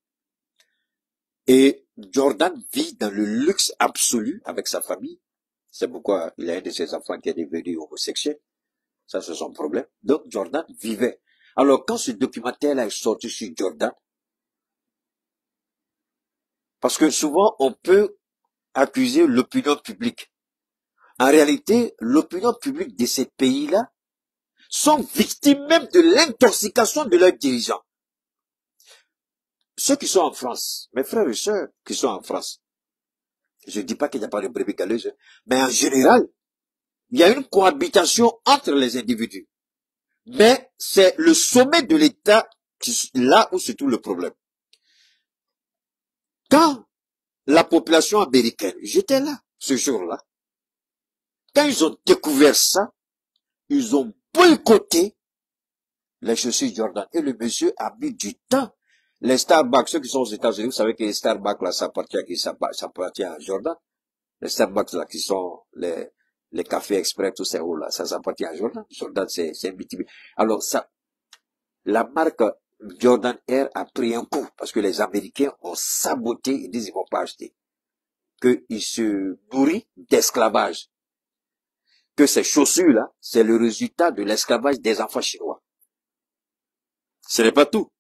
Et Jordan vit dans le luxe absolu avec sa famille. C'est pourquoi il a un de ses enfants qui est devenu homosexuel. Ça, c'est son problème. Donc, Jordan vivait. Alors, quand ce documentaire-là est sorti sur Jordan, parce que souvent, on peut accuser l'opinion publique. En réalité, l'opinion publique de ces pays-là sont victimes même de l'intoxication de leurs dirigeants. Ceux qui sont en France, mes frères et sœurs qui sont en France, je ne dis pas qu'il n'y a pas de brebis galeuses, mais en général, il y a une cohabitation entre les individus. Mais c'est le sommet de l'État là où se trouve le problème. Quand la population américaine, j'étais là ce jour-là, quand ils ont découvert ça, ils ont boycotté les chaussures Jordan. Et le monsieur a mis du temps. Les Starbucks, ceux qui sont aux États-Unis, vous savez que les Starbucks, là, ça appartient à Jordan. Les Starbucks, là, qui sont les cafés express, tout ça, là, ça appartient à Jordan. Jordan, c'est un BTB. Alors, ça, la marque Jordan Air a pris un coup, parce que les Américains ont saboté, ils disent, ils vont pas acheter. Qu'ils se nourrissent d'esclavage. Que ces chaussures-là, c'est le résultat de l'esclavage des enfants chinois. Ce n'est pas tout.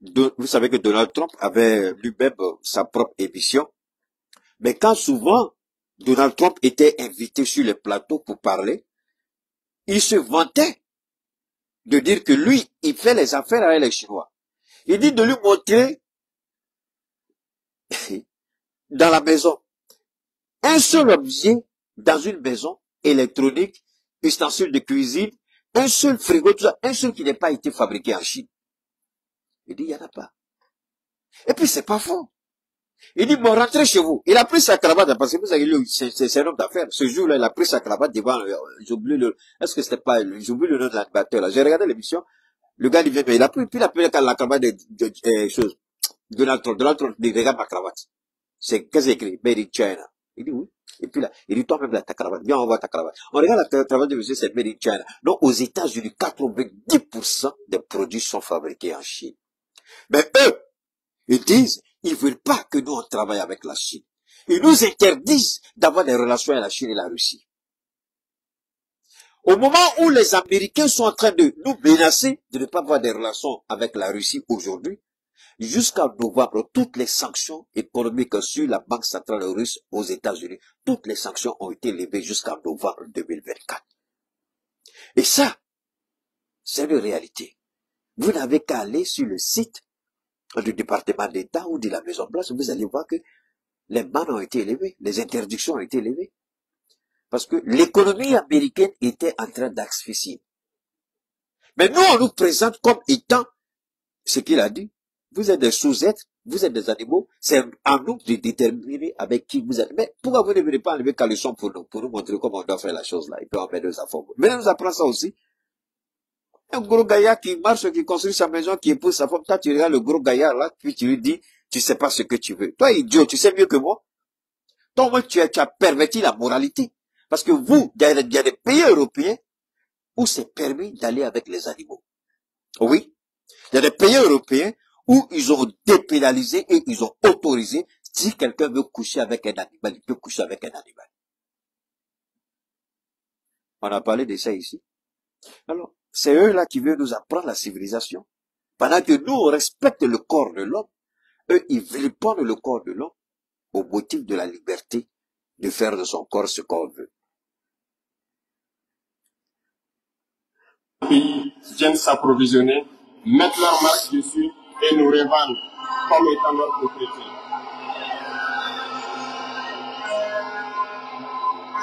Vous savez que Donald Trump avait lui-même sa propre émission. Mais quand souvent Donald Trump était invité sur les plateaux pour parler, il se vantait de dire que lui, il fait les affaires avec les Chinois. Il dit de lui montrer dans la maison un seul objet dans une maison électronique, ustensiles de cuisine, un seul frigo, tout ça, un seul qui n'a pas été fabriqué en Chine. Il dit, il n'y en a pas. Et puis, c'est pas faux. Il dit, bon, rentrez chez vous. Il a pris sa cravate, parce que vous savez, c'est un homme d'affaires. Ce jour-là, il a pris sa cravate devant, j'oublie est-ce que c'était pas, j'oublie le nom de l'animateur, là. J'ai regardé l'émission. Le gars, il vient, mais il a pris la cravate de choses. Donald Trump, il regarde ma cravate. Qu'est-ce qu'il écrit? Made in China. Il dit oui. Et puis là, il dit, toi-même, là, ta cravate. Viens, on voit ta cravate. On regarde la cravate de monsieur, c'est Made in China. Donc, aux États-Unis, 90% des produits sont fabriqués en Chine. Mais eux, ils disent, ils veulent pas que nous, on travaille avec la Chine. Ils nous interdisent d'avoir des relations avec la Chine et la Russie. Au moment où les Américains sont en train de nous menacer de ne pas avoir des relations avec la Russie aujourd'hui, jusqu'en novembre, toutes les sanctions économiques sur la Banque centrale russe aux États-Unis, toutes les sanctions ont été levées jusqu'en novembre 2024. Et ça, c'est une réalité. Vous n'avez qu'à aller sur le site du département d'État ou de la Maison Blanche, vous allez voir que les bannes ont été levées, les interdictions ont été levées. Parce que l'économie américaine était en train d'asphyxier. Mais nous, on nous présente comme étant ce qu'il a dit. Vous êtes des sous-êtres, vous êtes des animaux, c'est à nous de déterminer avec qui vous êtes. Mais pourquoi vous ne venez pas enlever Calisson pour nous montrer comment on doit faire la chose là, et puis on met nos enfants. Venez nous apprendre ça aussi. Un gros gaillard qui marche, qui construit sa maison, qui épouse sa femme, toi tu regardes le gros gaillard là, puis tu lui dis, tu sais pas ce que tu veux. Toi idiot, tu sais mieux que moi. Toi moi tu as perverti la moralité. Parce que vous, il y a des pays européens où c'est permis d'aller avec les animaux. Oui. Il y a des pays européens où ils ont dépénalisé et ils ont autorisé, si quelqu'un veut coucher avec un animal, il peut coucher avec un animal. On a parlé de ça ici. Alors, c'est eux-là qui veulent nous apprendre la civilisation. Pendant que nous, on respecte le corps de l'homme, eux, ils veulent prendre le corps de l'homme au motif de la liberté de faire de son corps ce qu'on veut. Les pays viennent s'approvisionner, mettre leur marque dessus et nous revendent comme étant leur propriété.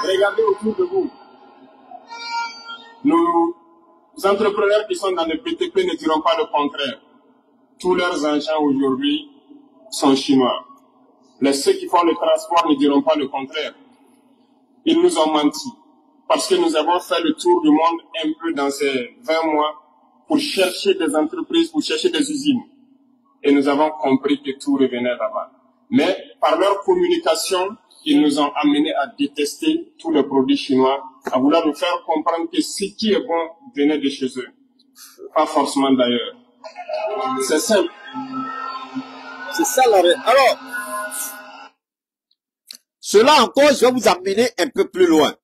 Regardez autour de vous. Nos entrepreneurs qui sont dans le BTP ne diront pas le contraire. Tous leurs engins aujourd'hui sont chinois. Ceux qui font le transport ne diront pas le contraire. Ils nous ont menti. Parce que nous avons fait le tour du monde un peu dans ces 20 mois pour chercher des entreprises, pour chercher des usines. Et nous avons compris que tout revenait là-bas. Mais par leur communication, ils nous ont amenés à détester tous les produits chinois, à vouloir nous faire comprendre que ce qui est bon venait de chez eux. Pas forcément d'ailleurs. C'est simple. C'est ça la réalité. Alors, cela encore, je vais vous amener un peu plus loin.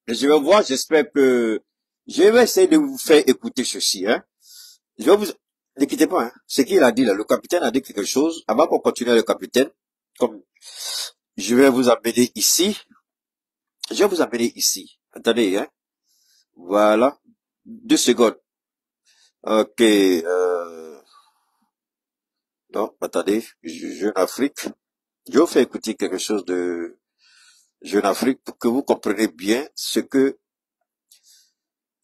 Et je vais voir, j'espère que je vais essayer de vous faire écouter ceci. Hein. Je vais vous... Ne quittez pas. Hein. Ce qu'il a dit là, le capitaine a dit quelque chose. Avant qu'on continue le capitaine, comme je vais vous amener ici. Je vais vous amener ici. Attendez, hein. Voilà. 2 secondes. Ok. Non, attendez. Jeune Afrique. Je vais vous faire écouter quelque chose de Jeune Afrique pour que vous compreniez bien ce que...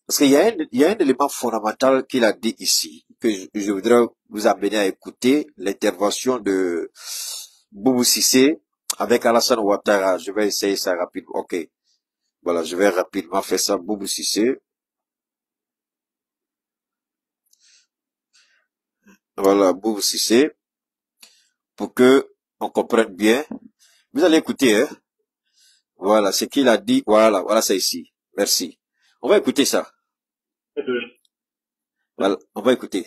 Parce qu'il y a un élément fondamental qu'il a dit ici, que je voudrais vous amener à écouter, l'intervention de Boubou Cissé avec Alassane Ouattara. Je vais essayer ça rapidement. Ok. Voilà, je vais rapidement faire ça. Boubou Cissé. Voilà, Boubou Cissé. Pour que on comprenne bien. Vous allez écouter, hein. Voilà, ce qu'il a dit. Voilà, voilà, c'est ici. Merci. On va écouter ça. Voilà, on va écouter.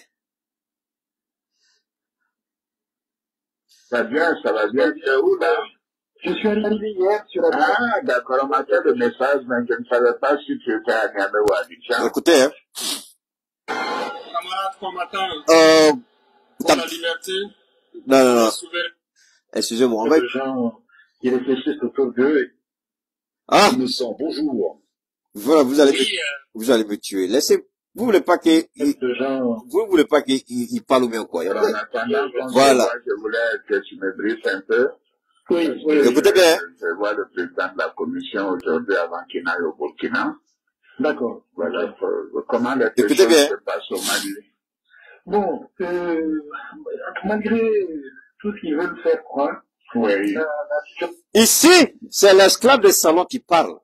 Ça va bien, tu es où là? Je suis arrivé hier sur la... Ah, d'accord, on m'a fait le message, mais je ne savais pas si tu étais à Niamey ou à Abidjan. Écoutez, hein. Camarades combattants, pour la liberté, non. Excusez-moi, on va... Les gens qui réfléchissent autour d'eux. Ah! Ils nous sont bonjour. Voilà, vous allez me tuer. Laissez, vous voulez pas qu'il, vous voulez pas qu'il parle ou bien quoi? Alors, en attendant, Voilà. Je voulais que tu me briefes un peu. Oui. Écoutez bien. Je vois le président de la commission aujourd'hui avant qu'il n'aille au Burkina. D'accord. Voilà, comment les choses se passent au Mali? Bon, malgré tout ce qu'ils veulent faire croire. Oui. Ici, c'est l'esclave de salon qui parle.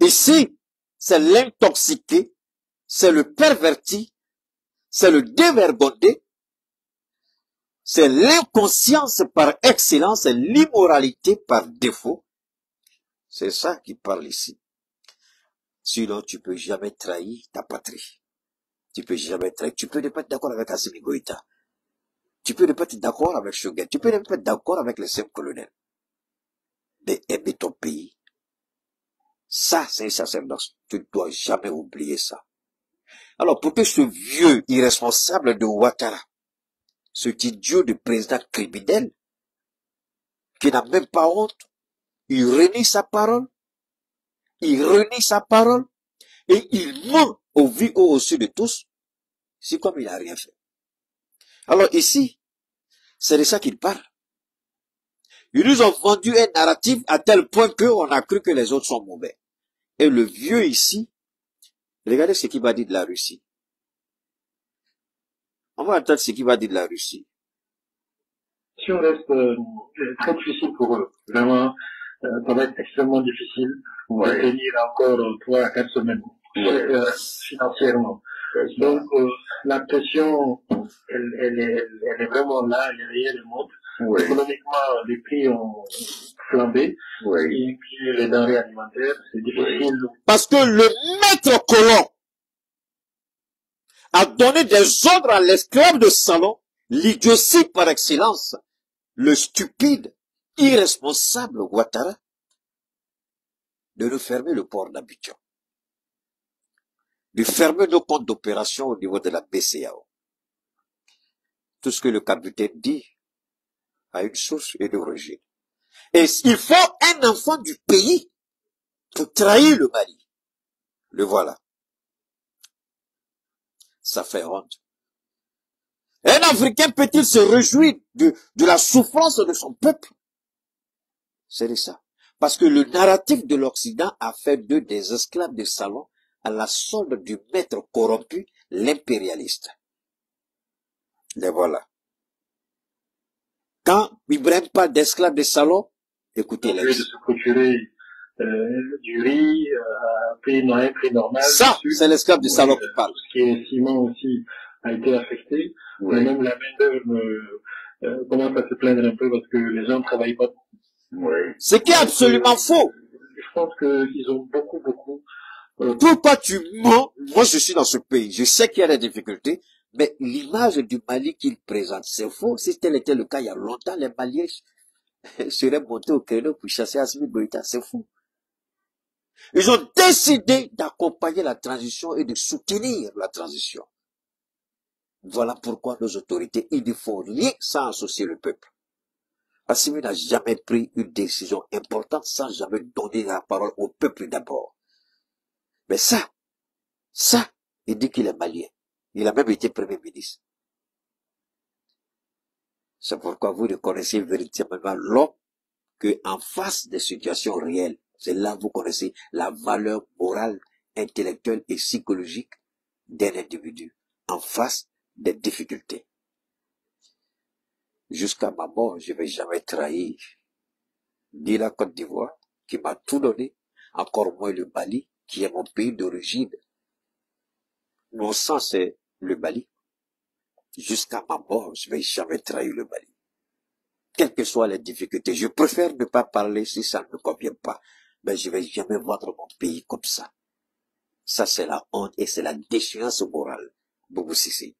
Ici, c'est l'intoxiqué, c'est le perverti, c'est le dévergondé, c'est l'inconscience par excellence, c'est l'immoralité par défaut. C'est ça qui parle ici. Sinon, tu peux jamais trahir ta patrie. Tu peux jamais trahir. Tu peux ne pas être d'accord avec Assimi Goïta. Tu peux ne pas être d'accord avec Shogun. Tu peux ne pas être d'accord avec les 5 colonels. Mais aimer ton pays, ça, c'est un sacerdoce. Tu ne dois jamais oublier ça. Alors, pour que ce vieux irresponsable de Ouattara, cet idiot de président criminel, qui n'a même pas honte, il renie sa parole, et il ment au vu au-dessus de tous, c'est comme il n'a rien fait. Alors ici, c'est de ça qu'il parle. Ils nous ont vendu un narratif à tel point qu'on a cru que les autres sont mauvais. Et le vieux ici, regardez ce qu'il va dire de la Russie. On va entendre ce qu'il va dire de la Russie. Si on reste très difficile pour eux, vraiment, ça va être extrêmement difficile de tenir encore 3 à 4 semaines financièrement. Donc la pression, elle est vraiment là, elle est réelle, elle monte. Économiquement, les prix ont flambé. Et puis les denrées alimentaires, c'est difficile. Parce que le maître colon a donné des ordres à l'esclave de salon l'idiotie par excellence, le stupide, irresponsable Ouattara, de nous fermer le port d'Abidjan, de fermer nos comptes d'opération au niveau de la BCAO. Tout ce que le capitaine dit a une source et une origine. Et il faut un enfant du pays pour trahir le Mali. Le voilà. Ça fait honte. Un Africain peut-il se réjouir de la souffrance de son peuple? C'est ça. Parce que le narratif de l'Occident a fait d'eux des esclaves de salon à la solde du maître corrompu, l'impérialiste. Les voilà. Quand Ibrahim parle d'esclaves de salon, écoutez-les. De se procurer du riz à prix normal. Ça, c'est l'esclave de salon qui parle. Tout ce qui est ciment aussi a été affecté. Oui. Mais même la main-d'œuvre commence à se plaindre un peu parce que les gens ne travaillent pas. Oui. Ce qui est absolument faux. Je pense qu'ils ont beaucoup. Pourquoi tu mens? Moi, je suis dans ce pays. Je sais qu'il y a des difficultés, mais l'image du Mali qu'il présente, c'est faux. Si tel était le cas il y a longtemps, les Maliens seraient montés au créneau pour chasser Assimi Goïta. C'est fou. Ils ont décidé d'accompagner la transition et de soutenir la transition. Voilà pourquoi nos autorités, ils ne font rien sans associer le peuple. Assimi n'a jamais pris une décision importante sans jamais donner la parole au peuple d'abord. Mais ça, il dit qu'il est malien. Il a même été Premier ministre. C'est pourquoi vous reconnaissez véritablement l'homme que en face des situations réelles, c'est là que vous connaissez la valeur morale, intellectuelle et psychologique d'un individu en face des difficultés. Jusqu'à ma mort, je ne vais jamais trahir ni la Côte d'Ivoire, qui m'a tout donné, encore moins le Mali, qui est mon pays d'origine. Mon sang, c'est le Mali. Jusqu'à ma mort, je ne vais jamais trahir le Mali. Quelles que soient les difficultés, je préfère ne pas parler si ça ne me convient pas, mais je ne vais jamais vendre mon pays comme ça. Ça, c'est la honte et c'est la déchéance morale. Boubou Sissi.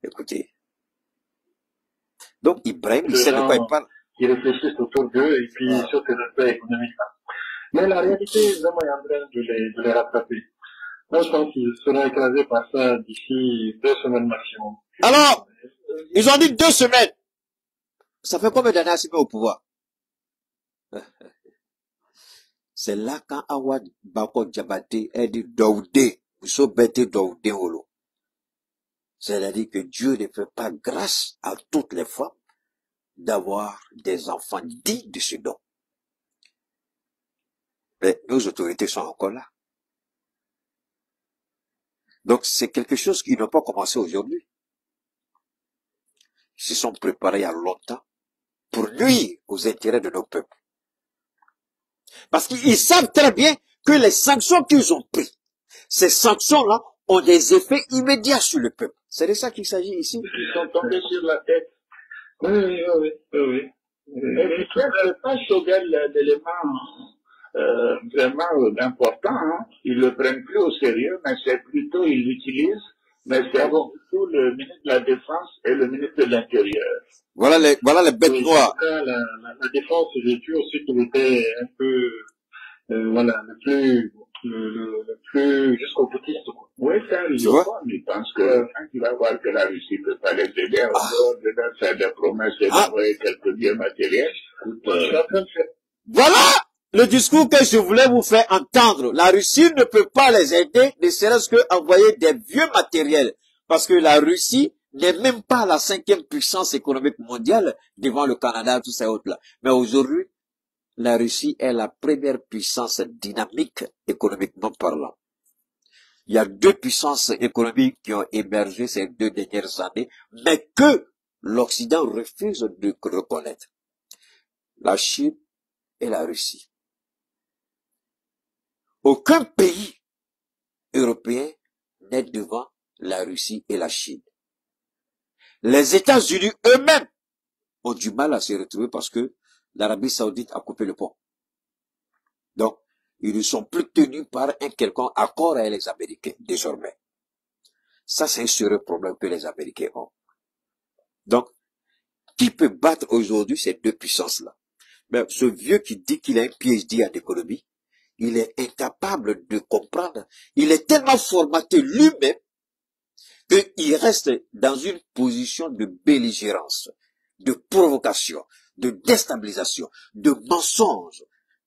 Écoutez. Donc, Ibrahim, il sait de quoi il parle. Qui réfléchissent autour d'eux et puis sur ces aspects économiques. Mais la réalité, vraiment, est en train de les rattraper. Moi, je pense qu'ils seront écrasés par ça d'ici 2 semaines maximum. Alors, ils ont dit 2 semaines. Ça fait combien d'années Assimi au pouvoir? C'est là quand Awad Bako Diabaté a dit Daoudé, vous sauvez Daoudé Olo. C'est-à-dire que Dieu ne fait pas grâce à toutes les femmes d'avoir des enfants dignes de ce don. Mais nos autorités sont encore là. Donc c'est quelque chose qui n'a pas commencé aujourd'hui. Ils se sont préparés il y a longtemps pour nuire aux intérêts de nos peuples. Parce qu'ils savent très bien que les sanctions qu'ils ont prises, ces sanctions-là ont des effets immédiats sur le peuple. C'est de ça qu'il s'agit ici. Ils sont tombés sur la tête. Oui. Et c'est pas sauver l'élément vraiment important. Hein. Ils le prennent plus au sérieux, mais c'est plutôt, ils l'utilisent, mais c'est surtout le ministre de la Défense et le ministre de l'Intérieur. Voilà les bêtes noires. La défense, j'ai vu aussi qu'il était un peu, le plus jusqu'au boutiste, quoi. Oui, ça, il pense que quand il va voir que la Russie ne peut pas les aider, en dehors de faire des promesses et d'envoyer quelques biens matériels. Voilà le discours que je voulais vous faire entendre. La Russie ne peut pas les aider, ne serait-ce que envoyer des vieux matériels. Parce que la Russie n'est même pas la 5e puissance économique mondiale devant le Canada et tous ces autres-là. Mais aujourd'hui, la Russie est la première puissance dynamique économiquement parlant. Il y a 2 puissances économiques qui ont émergé ces 2 dernières années, mais que l'Occident refuse de reconnaître. La Chine et la Russie. Aucun pays européen n'est devant la Russie et la Chine. Les États-Unis eux-mêmes ont du mal à se retrouver parce que l'Arabie Saoudite a coupé le pont. Donc, ils ne sont plus tenus par un quelconque accord avec les Américains, désormais. Ça, c'est un sérieux problème que les Américains ont. Donc, qui peut battre aujourd'hui ces deux puissances-là? Mais ce vieux qui dit qu'il a un PhD en économie, il est incapable de comprendre. Il est tellement formaté lui-même qu'il reste dans une position de belligérance, de provocation, de déstabilisation, de mensonge,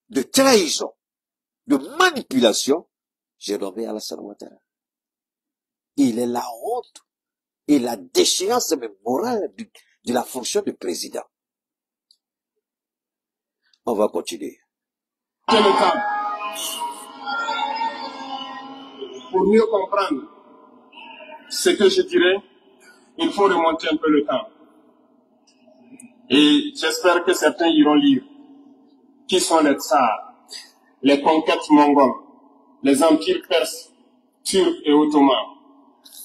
de trahison, de manipulation. J'ai nommé Alassane Ouattara. Il est la honte et la déchéance même morale de la fonction de président. On va continuer. Quel est le temps? Pour mieux comprendre ce que je dirais, il faut remonter un peu le temps. Et j'espère que certains iront lire. Qui sont les tsars, les conquêtes mongoles, les empires perses, turcs et ottomans.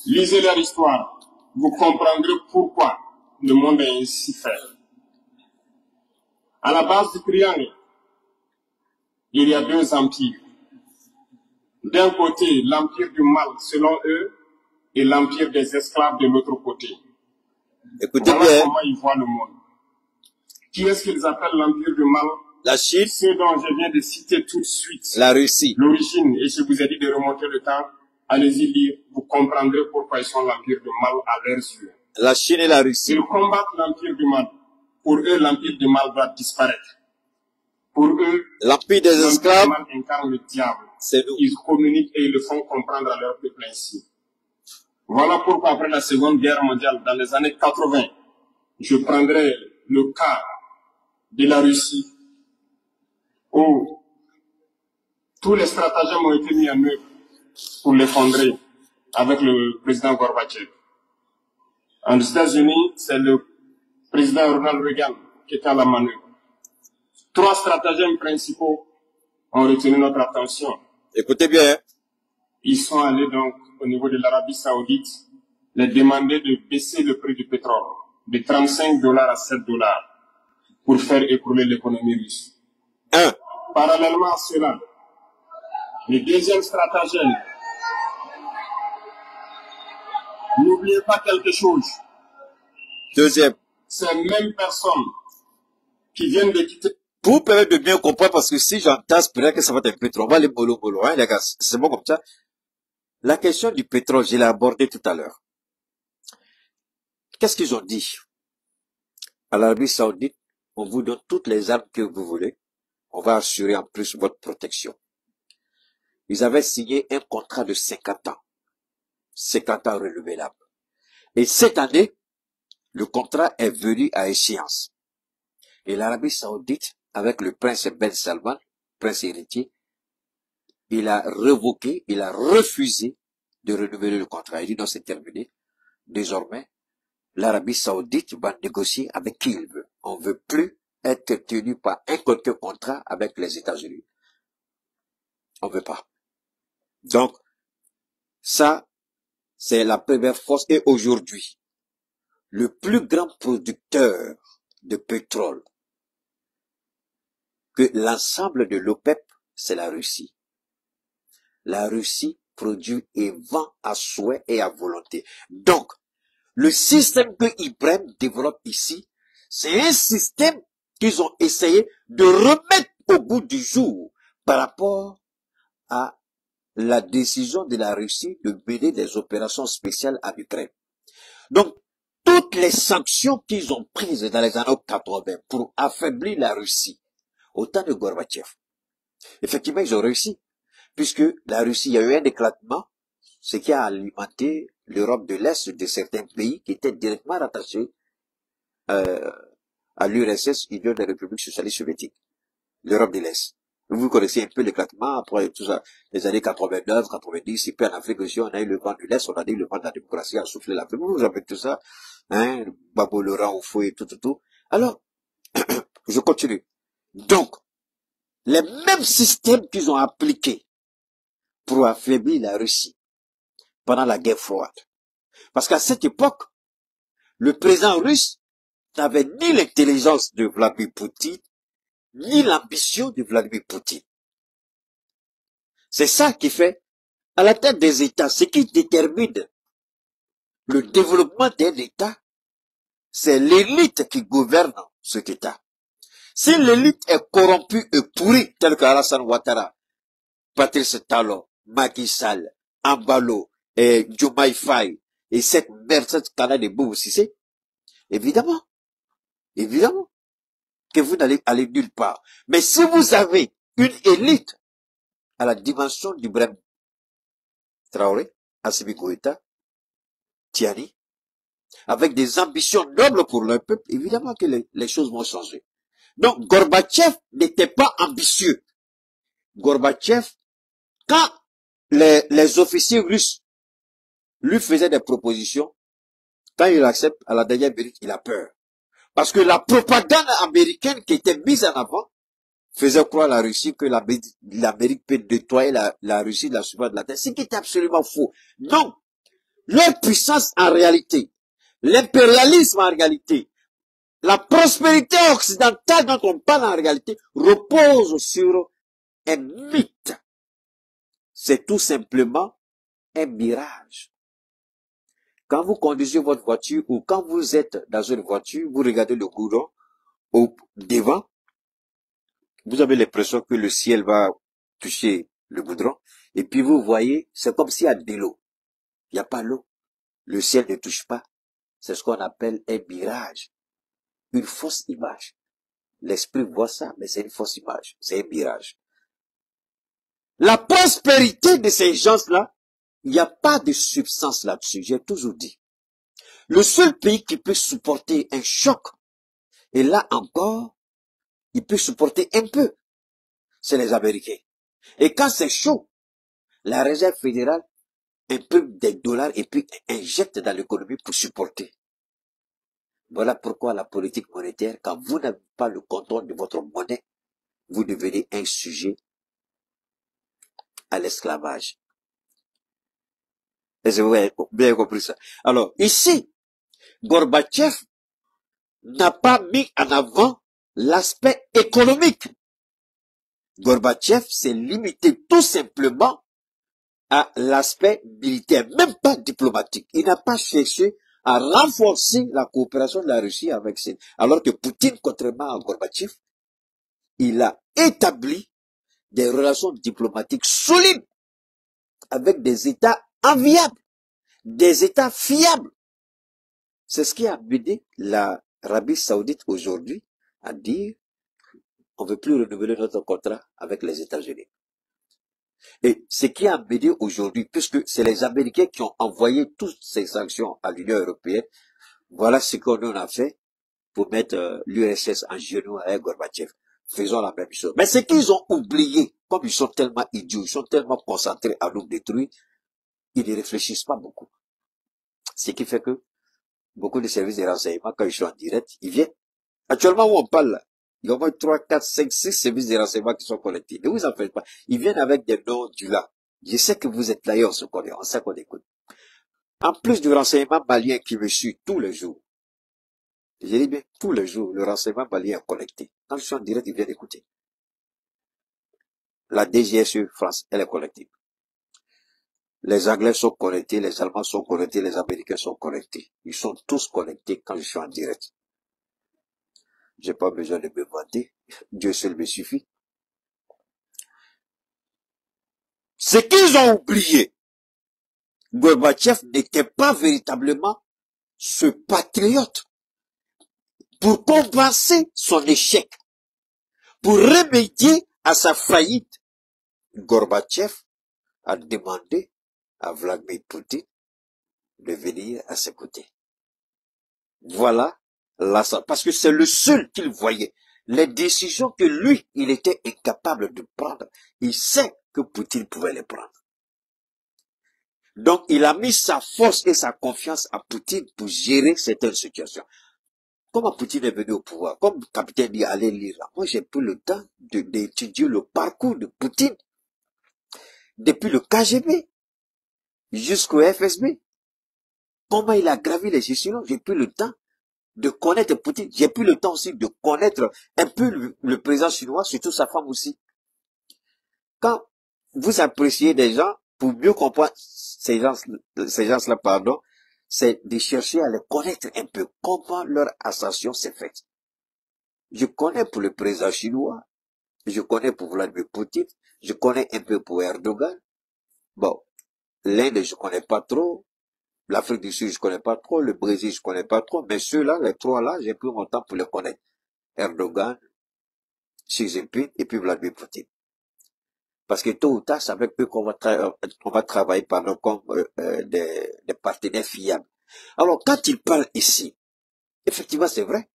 Lisez leur histoire. Vous comprendrez pourquoi le monde est ainsi fait. À la base du triangle, il y a deux empires. D'un côté, l'empire du mal, selon eux, et l'empire des esclaves de l'autre côté. Écoutez voilà bien. Comment ils voient le monde. Qui est-ce qu'ils appellent l'empire du mal? La Chine. Ceux dont je viens de citer tout de suite. La Russie. L'origine, et je vous ai dit de remonter le temps, allez-y lire, vous comprendrez pourquoi ils sont l'empire du mal à leurs yeux. La Chine et la Russie. Ils combattent l'empire du mal. Pour eux, l'empire du mal doit disparaître. Pour eux, l'empire des esclaves incarne le diable. C'est nous. Ils communiquent et ils le font comprendre à leur peuple ainsi. Voilà pourquoi après la Seconde Guerre mondiale, dans les années 80, je prendrai le cas de la Russie, où tous les stratagèmes ont été mis en œuvre pour l'effondrer avec le président Gorbatchev. En États-Unis, c'est le président Ronald Reagan qui était à la manœuvre. 3 stratagèmes principaux ont retenu notre attention. Écoutez bien. Ils sont allés donc au niveau de l'Arabie Saoudite les demander de baisser le prix du pétrole de $35 à $7 pour faire écrouler l'économie russe. Parallèlement à cela, le deuxième stratagème, n'oubliez pas quelque chose. Deuxième. Ces mêmes personnes qui viennent de quitter. Pour vous permettre de bien comprendre, parce que si j'entasse, peut-être que ça va être un peu trop. On va aller mollo, hein, les gars. C'est bon comme ça. La question du pétrole, je l'ai abordée tout à l'heure. Qu'est-ce qu'ils ont dit? À l'Arabie Saoudite, on vous donne toutes les armes que vous voulez. On va assurer en plus votre protection. Ils avaient signé un contrat de 50 ans. 50 ans renouvelables. Et cette année, le contrat est venu à échéance. Et l'Arabie Saoudite, avec le prince Ben Salman, prince héritier, il a révoqué, il a refusé de renouveler le contrat. Il dit non, c'est terminé. Désormais, l'Arabie Saoudite va négocier avec qui il veut. On ne veut plus être tenu par un quelconque contrat avec les États-Unis. On ne veut pas. Donc, ça, c'est la première force. Et aujourd'hui, le plus grand producteur de pétrole que l'ensemble de l'OPEP, c'est la Russie. La Russie produit et vend à souhait et à volonté. Donc, le système que Ibrahim développe ici, c'est un système qu'ils ont essayé de remettre au goût du jour par rapport à la décision de la Russie de mener des opérations spéciales en Ukraine. Donc, toutes les sanctions qu'ils ont prises dans les années 80 pour affaiblir la Russie, au temps de Gorbatchev, effectivement, ils ont réussi. Puisque la Russie, il y a eu un éclatement, ce qui a alimenté l'Europe de l'Est de certains pays qui étaient directement rattachés à l'URSS, Union des républiques socialistes soviétiques, l'Europe de l'Est. Vous connaissez un peu l'éclatement, après tout ça, les années 89, 90, et puis en Afrique aussi, on a eu le vent de l'Est, on a eu le vent de la démocratie à souffler l'Afrique. Vous avez tout ça, hein, Babo Laurent au feu et tout. Alors, je continue. Donc, les mêmes systèmes qu'ils ont appliqués pour affaiblir la Russie pendant la guerre froide. Parce qu'à cette époque, le président russe n'avait ni l'intelligence de Vladimir Poutine, ni l'ambition de Vladimir Poutine. C'est ça qui fait, à la tête des États, ce qui détermine le développement d'un État, c'est l'élite qui gouverne cet État. Si l'élite est corrompue et pourrie, telle que Alassane Ouattara, Patrice Talon, Macky Sall, Ambalo, et Diomaye Faye, et cette merde, cette canard de Boubou Cissé, évidemment, que vous n'allez aller nulle part. Mais si vous avez une élite à la dimension d'Ibrahim Traoré, Assimi Goïta, Tiani, avec des ambitions nobles pour leur peuple, évidemment que les choses vont changer. Donc, Gorbatchev n'était pas ambitieux. Gorbatchev, quand les officiers russes lui faisaient des propositions, quand il accepte, à la dernière minute, il a peur. Parce que la propagande américaine qui était mise en avant faisait croire à la Russie que l'Amérique peut nettoyer la Russie de la surface de la terre, ce qui était absolument faux. Non. Leur puissance en réalité, l'impérialisme en réalité, la prospérité occidentale dont on parle en réalité, repose sur un mythe. C'est tout simplement un mirage. Quand vous conduisez votre voiture ou quand vous êtes dans une voiture, vous regardez le goudron au devant, vous avez l'impression que le ciel va toucher le goudron et puis vous voyez, c'est comme s'il y a de l'eau. Il n'y a pas l'eau. Le ciel ne touche pas. C'est ce qu'on appelle un mirage. Une fausse image. L'esprit voit ça, mais c'est une fausse image. C'est un mirage. La prospérité de ces gens-là, il n'y a pas de substance là-dessus. J'ai toujours dit. Le seul pays qui peut supporter un choc, et là encore, il peut supporter un peu, c'est les Américains. Et quand c'est chaud, la Réserve fédérale, un peu des dollars et puis injecte dans l'économie pour supporter. Voilà pourquoi la politique monétaire, quand vous n'avez pas le contrôle de votre monnaie, vous devenez un sujet à l'esclavage. Est-ce que vous avez bien compris ça? Alors, ici, Gorbatchev n'a pas mis en avant l'aspect économique. Gorbatchev s'est limité tout simplement à l'aspect militaire, même pas diplomatique. Il n'a pas cherché à renforcer la coopération de la Russie avec ces... Alors que Poutine, contrairement à Gorbatchev, il a établi des relations diplomatiques solides avec des États enviables, des États fiables. C'est ce qui a amené l'Arabie Saoudite aujourd'hui à dire on ne veut plus renouveler notre contrat avec les États-Unis. Et ce qui a amené aujourd'hui, puisque c'est les Américains qui ont envoyé toutes ces sanctions à l'Union européenne, voilà ce qu'on a fait pour mettre l'URSS en genoux avec Gorbatchev. Faisons la même chose. Mais ce qu'ils ont oublié, comme ils sont tellement idiots, ils sont tellement concentrés à nous détruire, ils ne réfléchissent pas beaucoup. Ce qui fait que beaucoup de services de renseignement, quand ils sont en direct, ils viennent. Actuellement, où on parle là, il y a au moins 3, 4, 5, 6 services de renseignement qui sont collectés. Ne vous en faites pas. Ils viennent avec des noms du là. Je sais que vous êtes là et on se connaît, on sait qu'on écoute. En plus du renseignement malien qui me suit tous les jours, je dis bien, tous les jours, le renseignement malien est collecté. Quand je suis en direct, ils viennent écouter. La DGSE France, elle est collectée. Les Anglais sont connectés, les Allemands sont connectés, les Américains sont connectés. Ils sont tous connectés quand je suis en direct. J'ai pas besoin de me vanter. Dieu seul me suffit. Ce qu'ils ont oublié, Gorbatchev n'était pas véritablement ce patriote. Pour compenser son échec, pour remédier à sa faillite, Gorbatchev a demandé à Vladimir Poutine de venir à ses côtés. Voilà parce que c'est le seul qu'il voyait. Les décisions que lui, il était incapable de prendre, il sait que Poutine pouvait les prendre. Donc, il a mis sa force et sa confiance à Poutine pour gérer certaines situations. Comment Poutine est venu au pouvoir? Comme le capitaine dit, allez lire là. Moi, j'ai pris le temps d'étudier le parcours de Poutine. Depuis le KGB jusqu'au FSB. Comment il a gravi les échelons? J'ai pris le temps de connaître Poutine. J'ai pris le temps aussi de connaître un peu le président chinois, surtout sa femme aussi. Quand vous appréciez des gens, pour mieux comprendre ces gens-là, pardon, c'est de chercher à les connaître un peu, comment leur ascension s'est faite. Je connais pour le président chinois, je connais pour Vladimir Poutine, je connais un peu pour Erdogan. Bon, l'Inde, je connais pas trop, l'Afrique du Sud, je connais pas trop, le Brésil, je connais pas trop, mais ceux-là, les trois-là, j'ai pris mon temps pour les connaître. Erdogan, Xi Jinping et puis Vladimir Poutine. Parce que tôt ou tard, c'est avec eux qu'on va travailler pendant comme des partenaires fiables. Alors, quand il parle ici, effectivement, c'est vrai.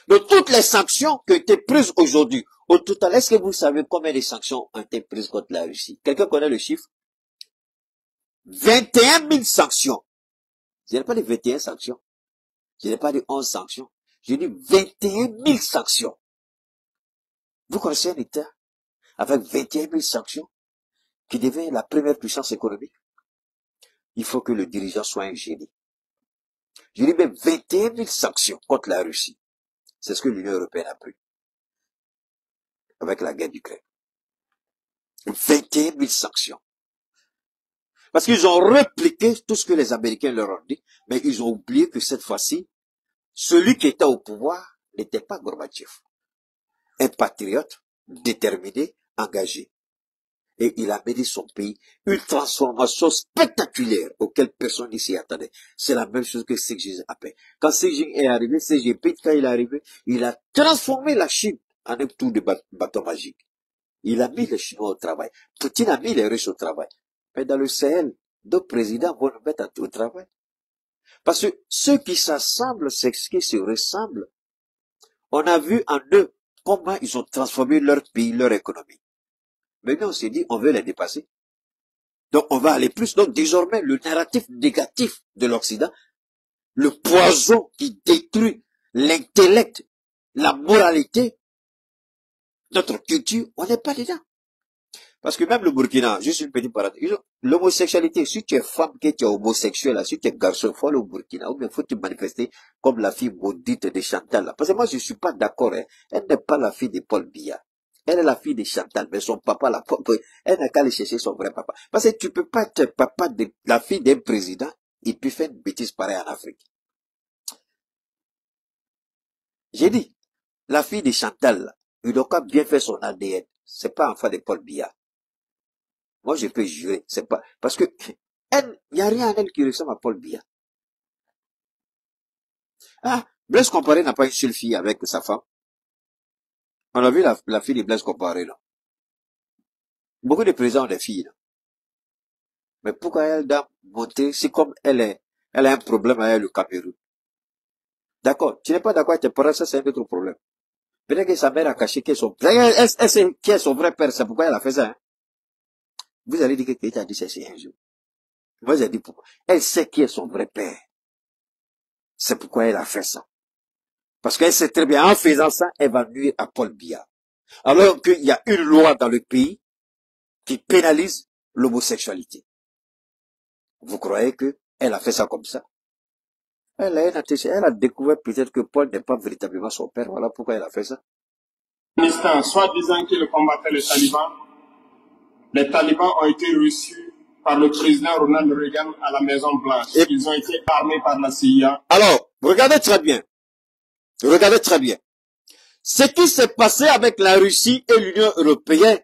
De toutes les sanctions qui ont été prises aujourd'hui, au total, est-ce que vous savez combien de sanctions ont été prises contre la Russie? Quelqu'un connaît le chiffre? 21 000 sanctions. Je n'ai pas dit 21 sanctions. Je n'ai pas dit 11 sanctions. J'ai dit 21 000 sanctions. Vous connaissez un État avec 21 000 sanctions qui devient la première puissance économique? Il faut que le dirigeant soit un génie. Je dis même 21 000 sanctions contre la Russie. C'est ce que l'Union européenne a pris avec la guerre d'Ukraine. 21 000 sanctions. Parce qu'ils ont répliqué tout ce que les Américains leur ont dit, mais ils ont oublié que cette fois-ci, celui qui était au pouvoir n'était pas Gorbatchev. Un patriote, déterminé, engagé. Et il a mené son pays une transformation spectaculaire auquel personne ne s'y attendait. C'est la même chose que Xi Jinping a fait. Quand Xi Jinping est arrivé, Xi Jinping, quand il est arrivé, il a transformé la Chine en un tour de bâton magique. Il a mis les Chinois au travail. Poutine a mis les Russes au travail. Mais dans le Sahel, d'autres présidents vont nous mettre au travail. Parce que ceux qui s'assemblent, c'est ce qui se ressemblent. On a vu en eux comment ils ont transformé leur pays, leur économie. Maintenant, on s'est dit, on veut les dépasser. Donc, on va aller plus. Donc, désormais, le narratif négatif de l'Occident, le poison qui détruit l'intellect, la moralité, notre culture, on n'est pas dedans. Parce que même le Burkina, juste une petite parenthèse, l'homosexualité, si tu es femme, que tu es homosexuel, si tu es garçon, il faut aller au Burkina, ou bien faut te manifester comme la fille maudite de Chantal. Là. Parce que moi, je suis pas d'accord. Hein. Elle n'est pas la fille de Paul Biya. Elle est la fille de Chantal, mais son papa, elle n'a qu'à aller chercher son vrai papa. Parce que tu peux pas être papa de la fille d'un président et puis faire une bêtise pareille en Afrique. J'ai dit, la fille de Chantal, là, il doit quand bien faire son ADN. C'est pas enfant de Paul Biya. Moi, je peux jurer, c'est pas, parce que, elle, il n'y a rien en elle qui ressemble à Paul Biya. Ah, Blaise Compaoré n'a pas une seule fille avec sa femme. On a vu la fille de Blaise Compaoré, là. Beaucoup de présidents ont des filles, là. Mais pourquoi elle doit monter, c'est comme elle a un problème avec le Cameroun. D'accord, tu n'es pas d'accord avec tes parents, ça c'est un autre problème. Peut-être que sa mère a caché qui est son, elle sait qui est son vrai père, c'est pourquoi elle a fait ça, hein. Vous allez dire que quelqu'un a dit ça, c'est un jour. Moi, j'ai dit pourquoi. Elle sait qui est son vrai père. C'est pourquoi elle a fait ça. Parce qu'elle sait très bien, en faisant ça, elle va nuire à Paul Biya. Alors qu'il y a une loi dans le pays qui pénalise l'homosexualité. Vous croyez que elle a fait ça comme ça? Elle a découvert peut-être que Paul n'est pas véritablement son père. Voilà pourquoi elle a fait ça. Soit disant qu'il combattait les talibans ont été reçus par le président Ronald Reagan à la Maison Blanche. Ils ont été armés par la CIA. Alors, regardez très bien. Regardez très bien. Ce qui s'est passé avec la Russie et l'Union européenne,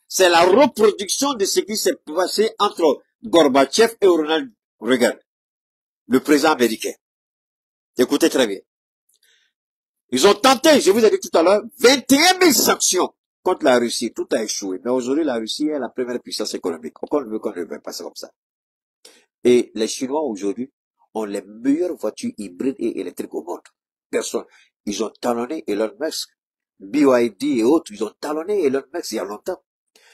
c'est la reproduction de ce qui s'est passé entre Gorbatchev et Ronald Reagan, le président américain. Écoutez très bien. Ils ont tenté, je vous ai dit tout à l'heure, 21 000 sanctions contre la Russie. Tout a échoué. Mais aujourd'hui, la Russie est la première puissance économique. Qu'on ne veut pas ça comme ça. Et les Chinois aujourd'hui ont les meilleures voitures hybrides et électriques au monde. Personne. Ils ont talonné Elon Musk, BYD et autres. Ils ont talonné Elon Musk il y a longtemps.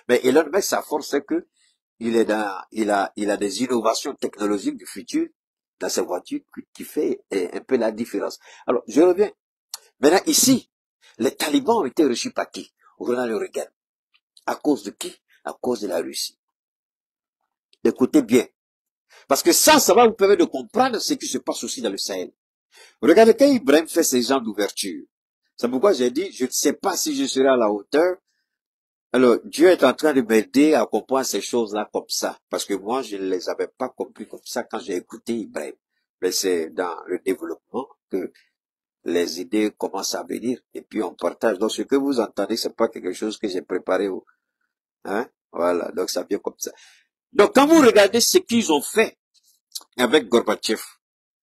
Mais Elon Musk, sa force, c'est que il a des innovations technologiques du futur dans ses voitures qui fait un peu la différence. Alors, je reviens. Maintenant, ici, les talibans ont été reçus par qui? Ronald Reagan. À cause de qui? À cause de la Russie. Écoutez bien. Parce que ça va vous permettre de comprendre ce qui se passe aussi dans le Sahel. Regardez quand Ibrahim fait ses gens d'ouverture. C'est pourquoi j'ai dit, je ne sais pas si je serai à la hauteur. Alors, Dieu est en train de m'aider à comprendre ces choses-là comme ça. Parce que moi, je ne les avais pas compris comme ça quand j'ai écouté Ibrahim. Mais c'est dans le développement que les idées commencent à venir et puis on partage. Donc ce que vous entendez, c'est pas quelque chose que j'ai préparé. Hein? Voilà, donc ça vient comme ça. Donc quand vous regardez ce qu'ils ont fait avec Gorbatchev,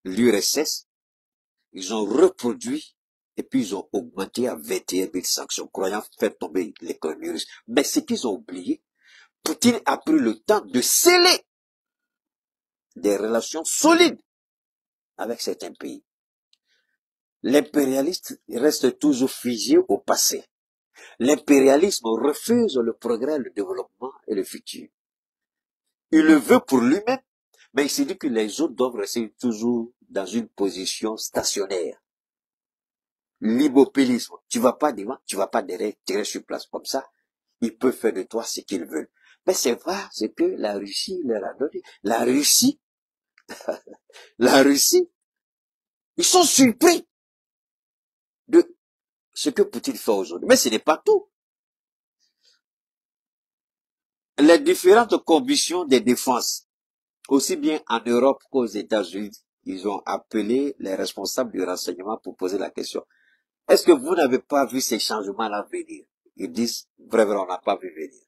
l'URSS, ils ont reproduit et puis ils ont augmenté à 21 000 sanctions, croyant faire tomber l'économie russe. Mais ce qu'ils ont oublié, Poutine a pris le temps de sceller des relations solides avec certains pays. L'impérialiste reste toujours figé au passé. L'impérialisme refuse le progrès, le développement et le futur. Il le veut pour lui-même, mais il se dit que les autres doivent rester toujours dans une position stationnaire. L'immobilisme. Tu vas pas devant, tu vas pas derrière, tu restes sur place comme ça. Ils peuvent faire de toi ce qu'ils veulent. Mais c'est vrai, ce que la Russie leur a donné. La Russie, ils sont surpris de ce que Poutine fait aujourd'hui. Mais ce n'est pas tout. Les différentes commissions de défense, aussi bien en Europe qu'aux États-Unis, ils ont appelé les responsables du renseignement pour poser la question. Est-ce que vous n'avez pas vu ces changements-là venir? Ils disent, vrai, on n'a pas vu venir.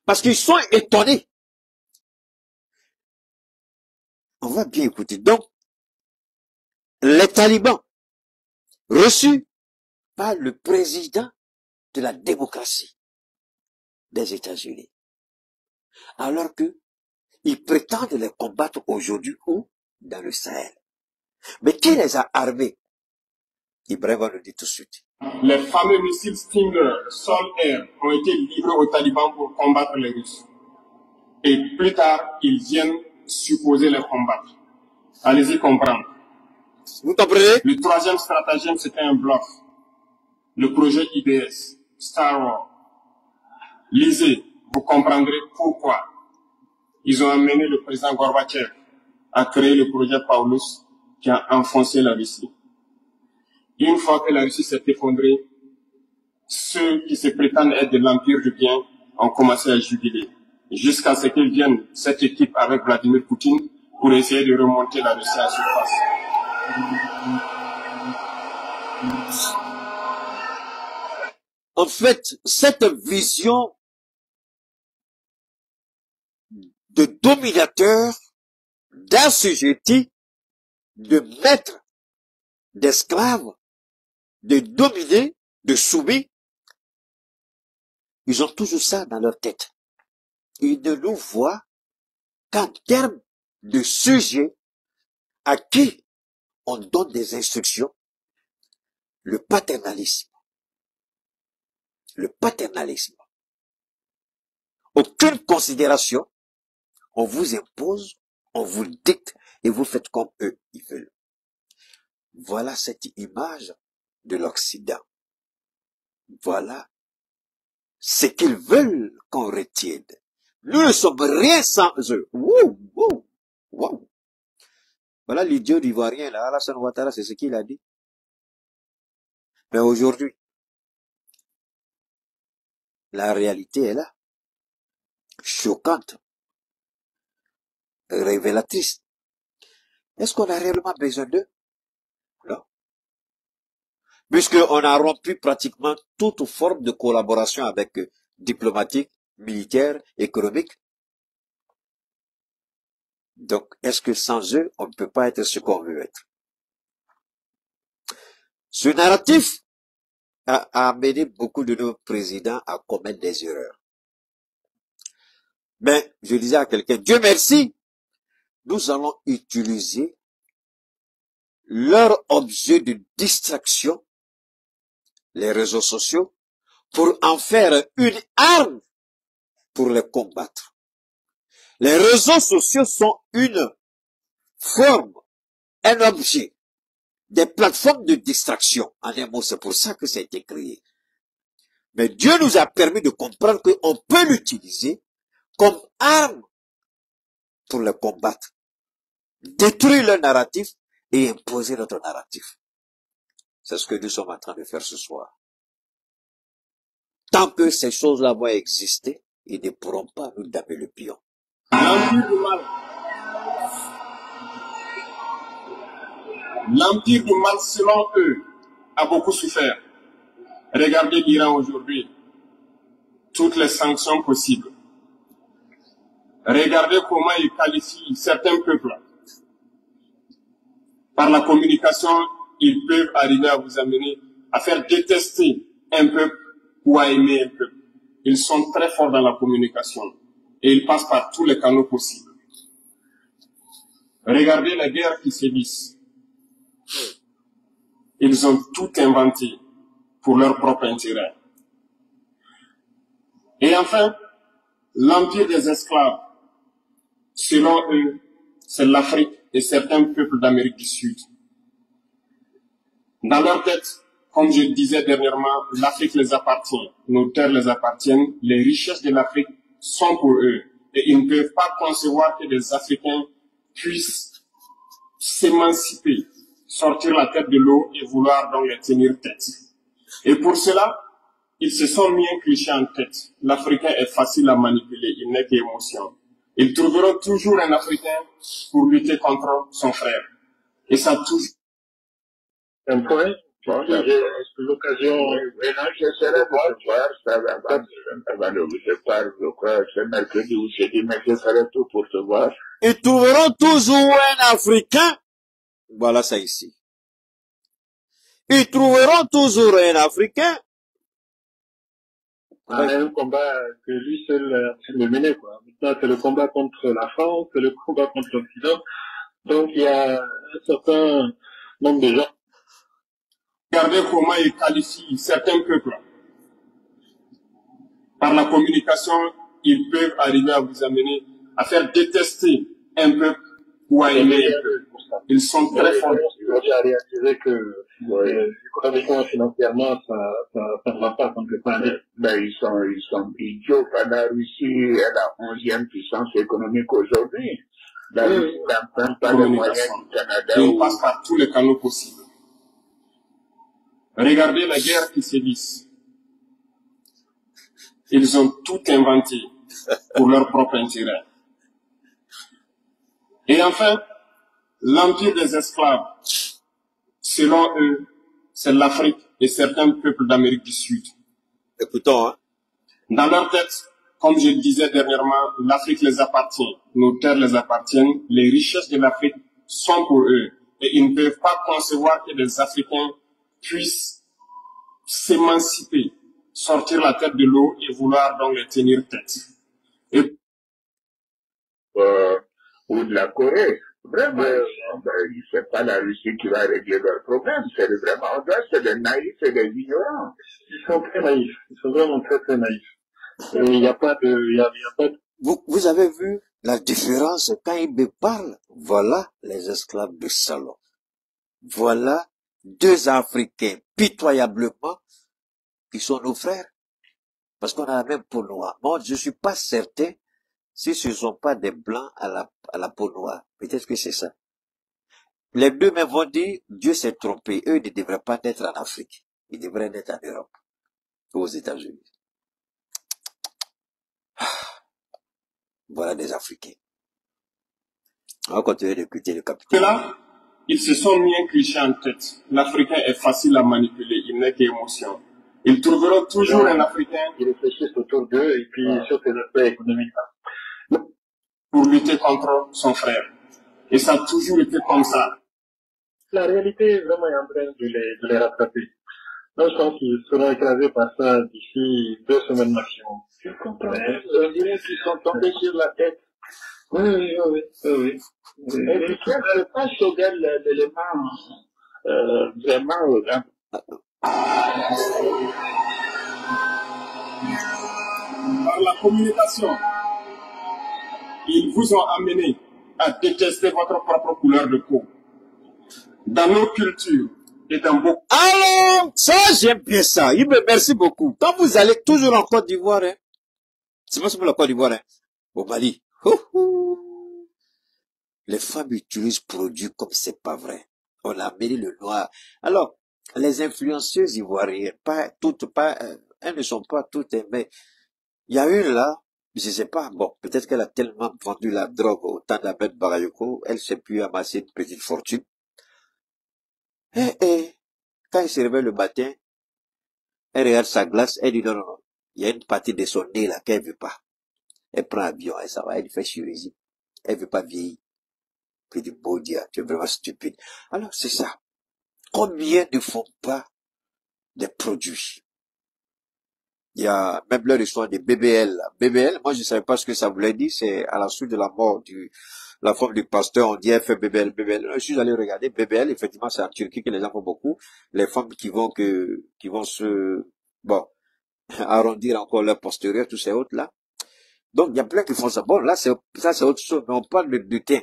Parce qu'ils sont étonnés. On va bien écouter. Donc, les talibans, reçus par le président de la démocratie des États-Unis, alors que ils prétendent les combattre aujourd'hui ou dans le Sahel. Mais qui les a armés? Ibrahim va le dire tout de suite. Les fameux missiles Stinger sol-air ont été livrés aux talibans pour combattre les Russes. Et plus tard, ils viennent supposer les combattre. Allez-y comprendre. Vous comprenez? Le troisième stratagème, c'était un bluff. Le projet IBS, Star Wars. Lisez, vous comprendrez pourquoi. Ils ont amené le président Gorbatchev à créer le projet Paulus qui a enfoncé la Russie. Une fois que la Russie s'est effondrée, ceux qui se prétendent être de l'Empire du bien ont commencé à jubiler. Jusqu'à ce qu'ils viennent, cette équipe avec Vladimir Poutine, pour essayer de remonter la Russie à surface. En fait, cette vision de dominateur, d'assujetti, de maître, d'esclave, de dominer, de soumis, ils ont toujours ça dans leur tête. Ils ne nous voient qu'en termes de sujets à qui on donne des instructions. Le paternalisme. Le paternalisme. Aucune considération. On vous impose, on vous dicte et vous faites comme eux, ils veulent. Voilà cette image de l'Occident. Voilà ce qu'ils veulent qu'on retienne. Nous ne sommes rien sans eux. Wouh, wouh, wouh. Voilà l'idiot ivoirien là, Alassane Ouattara, c'est ce qu'il a dit. Mais aujourd'hui, la réalité est là. Choquante. Révélatrice. Est-ce qu'on a réellement besoin d'eux? Non. Puisqu'on a rompu pratiquement toute forme de collaboration avec eux, diplomatique, militaire, économique. Donc, est-ce que sans eux, on ne peut pas être ce qu'on veut être? Ce narratif a amené beaucoup de nos présidents à commettre des erreurs. Mais, je disais à quelqu'un, Dieu merci, nous allons utiliser leur objet de distraction, les réseaux sociaux, pour en faire une arme pour les combattre. Les réseaux sociaux sont une forme, un objet, des plateformes de distraction. En un mot, c'est pour ça que ça a été créé. Mais Dieu nous a permis de comprendre qu'on peut l'utiliser comme arme pour les combattre. Détruire leur narratif et imposer notre narratif. C'est ce que nous sommes en train de faire ce soir. Tant que ces choses-là vont exister, ils ne pourront pas nous damer le pion. L'empire du mal L'empire du mal, selon eux, a beaucoup souffert. Regardez l'Iran aujourd'hui. Toutes les sanctions possibles. Regardez comment ils qualifient certains peuples. Par la communication, ils peuvent arriver à vous amener à faire détester un peuple ou à aimer un peuple. Ils sont très forts dans la communication et ils passent par tous les canaux possibles. Regardez les guerres qui sévissent. Ils ont tout inventé pour leur propre intérêt. Et enfin, l'empire des esclaves, selon eux, c'est l'Afrique et certains peuples d'Amérique du Sud. Dans leur tête, comme je le disais dernièrement, l'Afrique les appartient, nos terres les appartiennent, les richesses de l'Afrique sont pour eux. Et ils ne peuvent pas concevoir que des Africains puissent s'émanciper, sortir la tête de l'eau et vouloir donc les tenir tête. Et pour cela, ils se sont mis un cliché en tête. L'Africain est facile à manipuler, il n'est qu'émotion. Ils trouveront toujours un Africain pour lutter contre son frère. Et ça toujours... Un point, bon, j'ai l'occasion... Oui, non, j'essaierai de le voir, ça va je parle, je crois, c'est mercredi ou jeudi, mais je ferai tout pour te voir. Ils trouveront toujours un Africain. Voilà ça ici. Ils trouveront toujours un Africain. Un combat que lui seul le menait, quoi. Maintenant, c'est le combat contre la France, c'est le combat contre l'Occident. Donc, il y a un certain nombre de gens. Regardez comment ils qualifient certains peuples. Par la communication, ils peuvent arriver à vous amener à faire détester un peuple ou à aimer un peuple. Ils sont très forts. Aujourd'hui, à réaliser que économiquement, financièrement, ça ne va pas complètement. Ben, ils sont idiots. La Russie est la 11e puissance économique aujourd'hui. La Russie n'emprunte pas les moyens du Canada. Ils passent par tous les canaux possibles. Regardez les guerres qui sévissent. Ils ont tout inventé pour leur propre intérêt. Et enfin, l'empire des esclaves, selon eux, c'est l'Afrique et certains peuples d'Amérique du Sud. Écoutons, hein. Dans leur tête, comme je le disais dernièrement, l'Afrique les appartient, nos terres les appartiennent, les richesses de l'Afrique sont pour eux. Et ils ne peuvent pas concevoir que des Africains puissent s'émanciper, sortir la tête de l'eau et vouloir donc les tenir tête. Et ou de la Corée. Vraiment, c'est pas la Russie qui va régler leurs problèmes. C'est vraiment, c'est des naïfs et des ignorants. Ils sont très naïfs. Ils sont vraiment très, très naïfs. Et il n'y a pas de, Vous avez vu la différence quand ils me parlent? Voilà les esclaves de salon. Voilà deux Africains pitoyablement qui sont nos frères. Parce qu'on a la même peau noire. Moi, je suis pas certain si ce ne sont pas des blancs à la peau noire. Peut-être que c'est ça. Les deux mêmes vont dire, Dieu s'est trompé. Eux ne devraient pas être en Afrique. Ils devraient être en Europe. Ou aux États-Unis. Voilà des Africains. On va continuer d'écouter le capitaine. là, ils se sont mis un cliché en tête. L'Africain est facile à manipuler, il n'est qu'émotion. Ils trouveront toujours un Africain. Ils réfléchissent autour d'eux et puis sur ces aspects économiques. Pour lutter contre son frère. Et ça a toujours été comme ça. La réalité, vraiment, est en train de les rattraper. Moi, je pense qu'ils seront écrasés par ça d'ici 2 semaines maximum. Je comprends. On dirait qu'ils sont tombés sur la tête. Oui. Et puis, je pense que l'élément vraiment... Par la communication, ils vous ont amené à détester votre propre couleur de peau. Dans nos cultures et dans beaucoup... Alors, ça, j'aime bien ça. Merci beaucoup. Quand vous allez toujours en Côte d'Ivoire, hein, c'est pas seulement la Côte d'Ivoire, hein, au Mali, les femmes utilisent produits comme c'est pas vrai. On a mêlé le noir. Alors, les influenceuses ivoiriennes, elles ne sont pas toutes, mais il y a une là, je sais pas, bon, peut-être qu'elle a tellement vendu la drogue au temps de la bête Barayoko, elle s'est pu amasser une petite fortune. quand elle se réveille le matin, elle regarde sa glace, elle dit non, non, non. Il y a une partie de son nez là qu'elle veut pas. Elle prend l'avion, elle s'en va, elle fait chirurgie. Elle veut pas vieillir. Puis du beau Dieu, tu es vraiment stupide. Alors, c'est ça. Combien ne font pas des produits? Il y a même leur histoire des BBL. BBL, moi je ne savais pas ce que ça voulait dire, c'est à la suite de la mort la femme du pasteur, on dit elle fait BBL, BBL. Je suis allé regarder BBL, effectivement c'est en Turquie que les gens font beaucoup. Les femmes qui vont arrondir encore leur postérieur, tous ces autres là. Donc il y a plein qui font ça. Bon, là c'est autre chose, mais on parle du teint.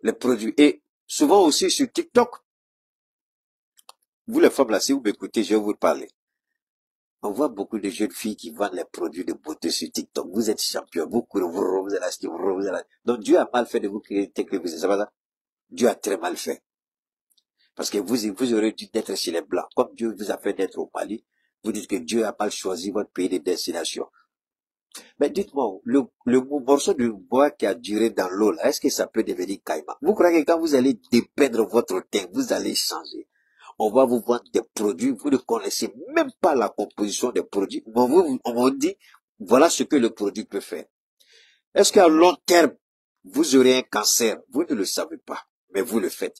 Les produits. Et souvent aussi sur TikTok, vous les femmes là, si vous m'écoutez, je vais vous parler. On voit beaucoup de jeunes filles qui vendent les produits de beauté sur TikTok. Vous êtes champion, vous allez acheter, vous allez acheter. Donc Dieu a mal fait de vous créer que vous êtes, c'est pas ça? Dieu a très mal fait. Parce que vous aurez dû être chez les Blancs. Comme Dieu vous a fait d'être au Mali, vous dites que Dieu a mal choisi votre pays de destination. Mais dites-moi, le morceau de bois qui a duré dans l'eau, là, est-ce que ça peut devenir caïman? Vous croyez que quand vous allez dépeindre votre teint, vous allez changer? On va vous vendre des produits, vous ne connaissez même pas la composition des produits. On vous dit, voilà ce que le produit peut faire. Est-ce qu'à long terme, vous aurez un cancer? Vous ne le savez pas, mais vous le faites.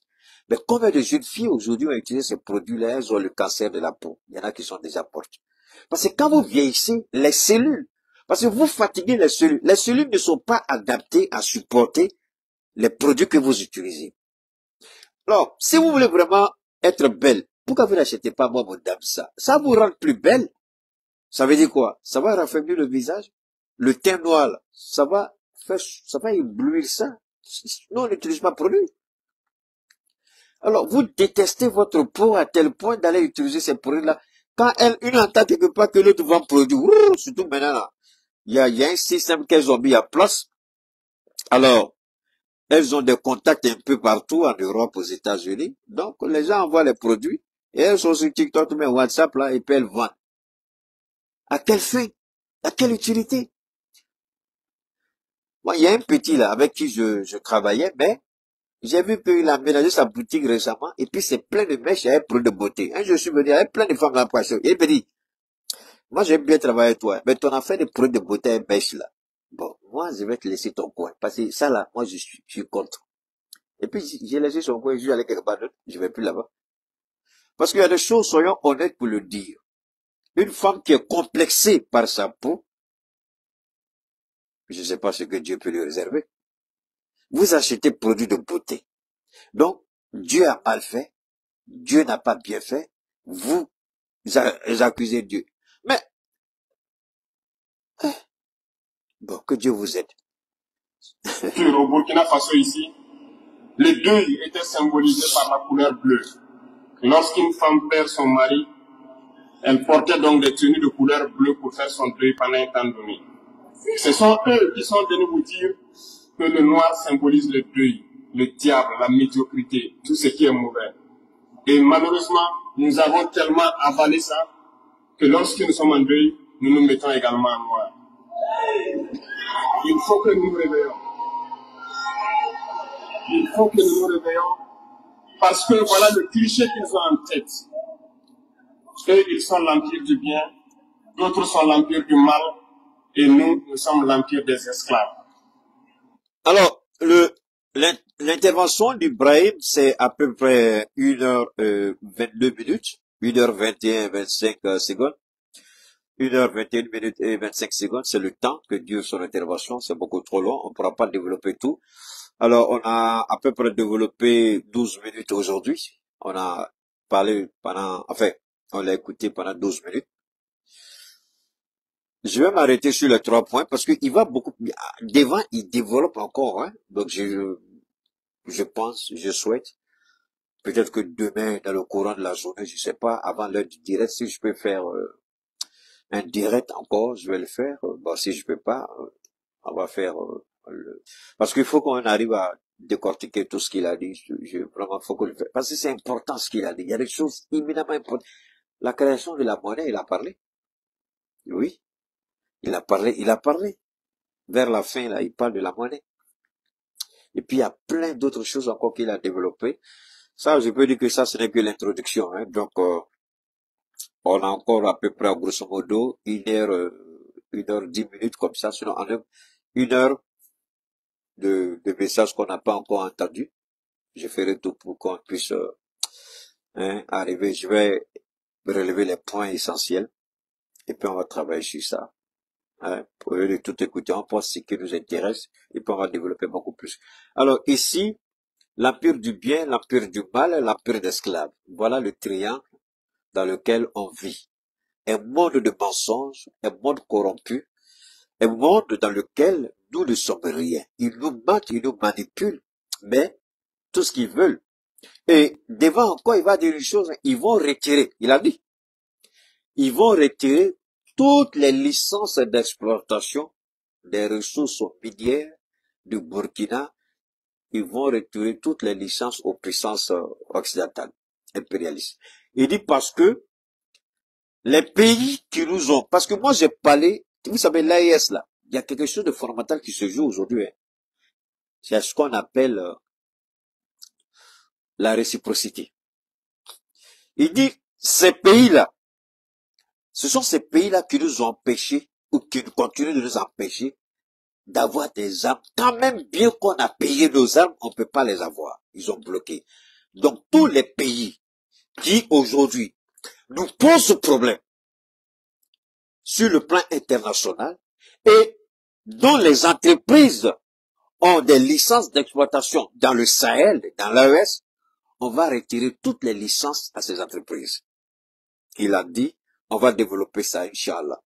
Mais combien de jeunes filles aujourd'hui ont utilisé ces produits-là, elles ont le cancer de la peau? Il y en a qui sont déjà mortes. Parce que quand vous vieillissez, les cellules, parce que vous fatiguez les cellules ne sont pas adaptées à supporter les produits que vous utilisez. Alors, si vous voulez vraiment être belle, pourquoi vous n'achetez pas, moi, mon dame, ça? Ça vous rend plus belle. Ça veut dire quoi? Ça va raffermir le visage. Le teint noir, là, ça va éblouir ça. Nous, on n'utilise pas de produit. Alors, vous détestez votre peau à tel point d'aller utiliser ces produits-là. Quand une entend quelque part que l'autre vend produit, surtout maintenant, là, il y a un système qu'elles ont mis en place. Alors, elles ont des contacts un peu partout en Europe, aux États-Unis. Donc, les gens envoient les produits. Et elles sont sur TikTok, mais WhatsApp, là, et puis elles vendent. À quelle fin? À quelle utilité? Moi, il y a un petit, là, avec qui je travaillais, mais j'ai vu qu'il a ménagé sa boutique récemment, et puis c'est plein de mèches et un produit de beauté. Un jour, je suis venu, il y avait plein de femmes là pour acheter. Il me dit, moi, j'aime bien travailler avec toi, mais ton affaire de produits de beauté et mèches, là. Bon, moi, je vais te laisser ton coin, parce que ça, là, moi, je suis contre. Et puis, j'ai laissé son coin, je suis allé quelque part d'autre, je vais plus là-bas. Parce qu'il y a des choses, soyons honnêtes pour le dire. Une femme qui est complexée par sa peau, je ne sais pas ce que Dieu peut lui réserver. Vous achetez produits de beauté. Donc, Dieu a mal fait. Dieu n'a pas bien fait. Vous accusez Dieu. Mais, bon, que Dieu vous aide. Au Burkina Faso ici, le deuil était symbolisé par la couleur bleue. Lorsqu'une femme perd son mari, elle portait donc des tenues de couleur bleue pour faire son deuil pendant un temps donné. Ce sont eux qui sont venus vous dire que le noir symbolise le deuil, le diable, la médiocrité, tout ce qui est mauvais. Et malheureusement, nous avons tellement avalé ça que lorsque nous sommes en deuil, nous nous mettons également en noir. Il faut que nous nous réveillons. Il faut que nous nous réveillons parce que voilà le cliché qu'ils ont en tête. Eux, ils sont l'empire du bien, d'autres sont l'empire du mal, et nous sommes l'empire des esclaves. Alors, l'intervention d'Ibrahim, c'est à peu près 1h22 minutes, 1h21, 25 secondes. 1h21 minutes et 25 secondes, c'est le temps que dure son intervention, c'est beaucoup trop long, on ne pourra pas développer tout. Alors, on a à peu près développé 12 minutes aujourd'hui. On a parlé on l'a écouté pendant 12 minutes. Je vais m'arrêter sur les 3 points parce qu'il va beaucoup, devant, il développe encore, hein. Donc, je pense, je souhaite, peut-être que demain, dans le courant de la journée, je sais pas, avant l'heure du direct, si je peux faire, un direct encore, je vais le faire. Bon, si je peux pas, on va faire, parce qu'il faut qu'on arrive à décortiquer tout ce qu'il a dit. Vraiment, faut qu'on le fasse. Parce que c'est important ce qu'il a dit. Il y a des choses éminemment importantes. La création de la monnaie, il a parlé. Oui. Il a parlé. Vers la fin, là, il parle de la monnaie. Et puis, il y a plein d'autres choses encore qu'il a développées. Ça, je peux dire que ça, ce n'est que l'introduction. Hein. Donc, on a encore à peu près, grosso modo, 1h10 comme ça. Sinon, en 1 heure de messages qu'on n'a pas encore entendus. Je ferai tout pour qu'on puisse arriver. Je vais relever les points essentiels. Et puis, on va travailler sur ça. Pour de tout écouter, on pense ce qui nous intéresse. Et puis, on va développer beaucoup plus. Alors, ici, l'empire du bien, l'empire du mal, l'empire d'esclaves. Voilà le triangle dans lequel on vit. Un monde de mensonges, un monde corrompu, un monde dans lequel nous ne sommes rien. Ils nous mentent, ils nous manipulent, mais tout ce qu'ils veulent. Et devant encore, il va dire une chose, ils vont retirer, il a dit, ils vont retirer toutes les licences d'exploitation des ressources minières du Burkina. Ils vont retirer toutes les licences aux puissances occidentales, impérialistes. Il dit parce que les pays qui nous ont, parce que moi j'ai parlé, vous savez, l'AES là, il y a quelque chose de fondamental qui se joue aujourd'hui. Hein. C'est ce qu'on appelle la réciprocité. Il dit, ces pays-là, ce sont ces pays-là qui nous ont empêchés, ou qui continuent de nous empêcher, d'avoir des armes. Quand même bien qu'on a payé nos armes, on ne peut pas les avoir. Ils ont bloqué. Donc tous les pays qui aujourd'hui nous posent ce problème sur le plan international et dont les entreprises ont des licences d'exploitation dans le Sahel, dans l'AES, on va retirer toutes les licences à ces entreprises. Il a dit, on va développer ça, Inch'Allah.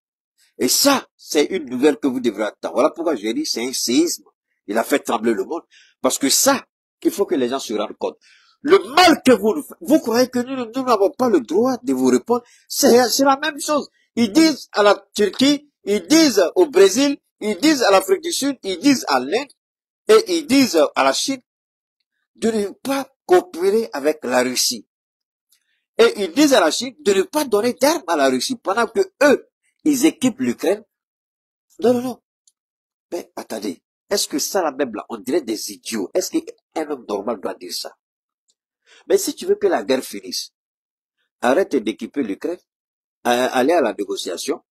Et ça, c'est une nouvelle que vous devrez attendre. Voilà pourquoi j'ai dit, c'est un séisme. Il a fait trembler le monde. Parce que ça, il faut que les gens se rendent compte. Le mal que vous croyez que nous n'avons pas le droit de vous répondre, c'est la même chose. Ils disent à la Turquie, ils disent au Brésil, ils disent à l'Afrique du Sud, ils disent à l'Inde, et ils disent à la Chine de ne pas coopérer avec la Russie. Et ils disent à la Chine de ne pas donner d'armes à la Russie pendant que eux, ils équipent l'Ukraine. Non, non, non. Mais attendez, est-ce que ça là même là, on dirait des idiots? Est-ce qu'un homme normal doit dire ça? Mais si tu veux que la guerre finisse, arrête d'équiper l'Ukraine, aller à la négociation.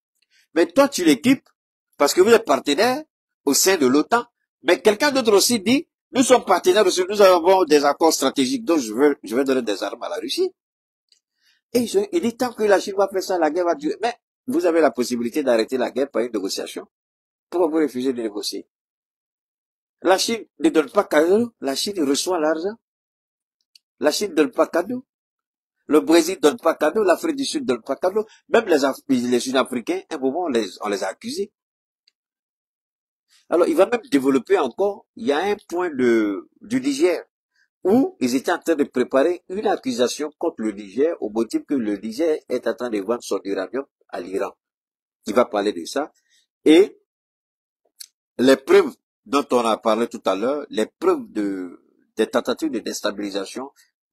Mais toi, tu l'équipes parce que vous êtes partenaire au sein de l'OTAN. Mais quelqu'un d'autre aussi dit, nous sommes partenaires aussi, nous avons des accords stratégiques, donc je vais donner des armes à la Russie. Et il dit, tant que la Chine va faire ça, la guerre va durer. Mais vous avez la possibilité d'arrêter la guerre par une négociation. Pourquoi vous refusez de négocier? La Chine ne donne pas cadeau, la Chine reçoit l'argent. La Chine ne donne pas cadeau. Le Brésil ne donne pas cadeau, l'Afrique du Sud ne donne pas cadeau. Même les Sud-Africains, à un moment, on les a accusés. Alors, il va même développer encore, il y a un point du Niger, où ils étaient en train de préparer une accusation contre le Niger, au motif que le Niger est en train de vendre son uranium à l'Iran. Il va parler de ça. Et les preuves dont on a parlé tout à l'heure, les preuves des tentatives de déstabilisation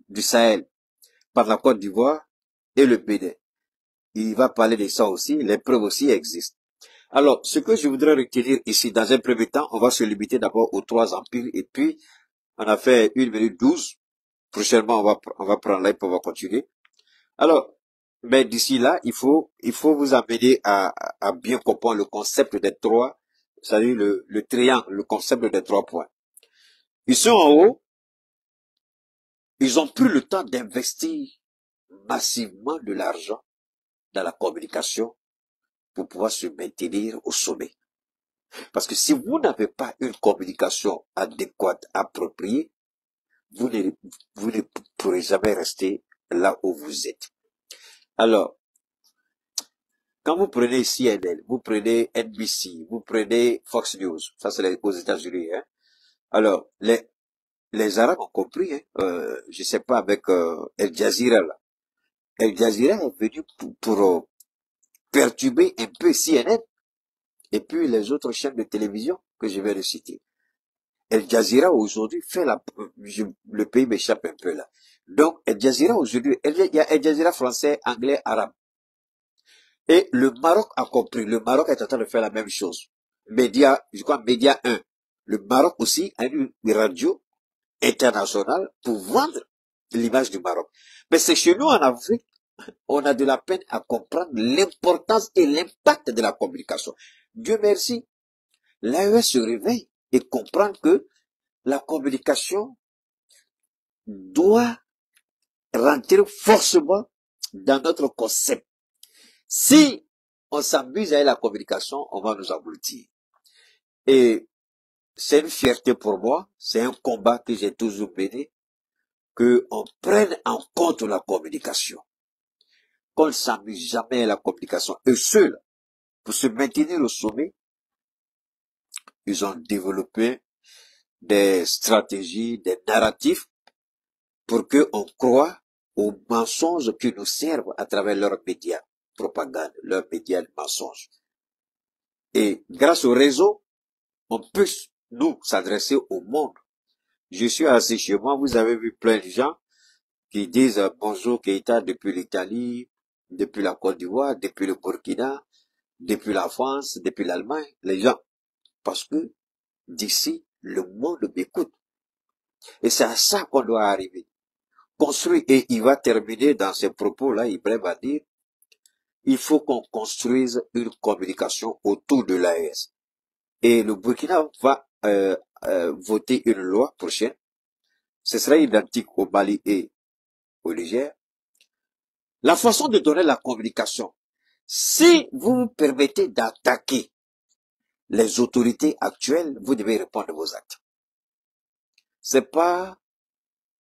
du Sahel par la Côte d'Ivoire et le Bénin. Il va parler de ça aussi, les preuves aussi existent. Alors, ce que je voudrais retenir ici, dans un premier temps, on va se limiter d'abord aux 3 empires, et puis, on a fait 1 minute 12. Prochainement, on va prendre là, et puis on va continuer. Alors, mais d'ici là, il faut vous amener à bien comprendre le concept des 3, c'est-à-dire le triangle, le concept des 3 points. Ils sont en haut, ils ont pris le temps d'investir massivement de l'argent dans la communication pour pouvoir se maintenir au sommet. Parce que si vous n'avez pas une communication adéquate, appropriée, vous ne pourrez jamais rester là où vous êtes. Alors, quand vous prenez CNN, vous prenez NBC, vous prenez Fox News, ça c'est aux États-Unis, hein. Alors, les Arabes ont compris, hein, je sais pas, avec El Jazeera là. El Jazeera est venu pour perturber un peu CNN et puis les autres chaînes de télévision que je vais le citer. El Jazeera aujourd'hui fait le pays m'échappe un peu là. Donc El Jazeera aujourd'hui, il y a El Jazeera français, anglais, arabe. Et le Maroc a compris. Le Maroc est en train de faire la même chose. Média, je crois Média 1. Le Maroc aussi a une radio internationale pour vendre l'image du Maroc. Mais c'est chez nous en Afrique, on a de la peine à comprendre l'importance et l'impact de la communication. Dieu merci, l'AES se réveille et comprend que la communication doit rentrer forcément dans notre concept. Si on s'amuse avec la communication, on va nous engloutir. Et c'est une fierté pour moi, c'est un combat que j'ai toujours mené, qu'on prenne en compte la communication. Qu'on ne s'amuse jamais à la communication. Eux seuls, pour se maintenir au sommet, ils ont développé des stratégies, des narratifs, pour qu'on croie aux mensonges qui nous servent à travers leurs médias, propagande, leurs médias de mensonges. Et grâce au réseau, on peut nous s'adresser au monde. Je suis assis chez moi, vous avez vu plein de gens qui disent bonjour Keïta depuis l'Italie, depuis la Côte d'Ivoire, depuis le Burkina, depuis la France, depuis l'Allemagne, les gens. Parce que d'ici, le monde m'écoute. Et c'est à ça qu'on doit arriver. Construire, et il va terminer dans ces propos-là, Ibrahim va dire, il faut qu'on construise une communication autour de l'AES. Et le Burkina va voter une loi prochaine. Ce sera identique au Mali et au Niger. La façon de donner la communication, si vous vous permettez d'attaquer les autorités actuelles, vous devez répondre de vos actes. C'est pas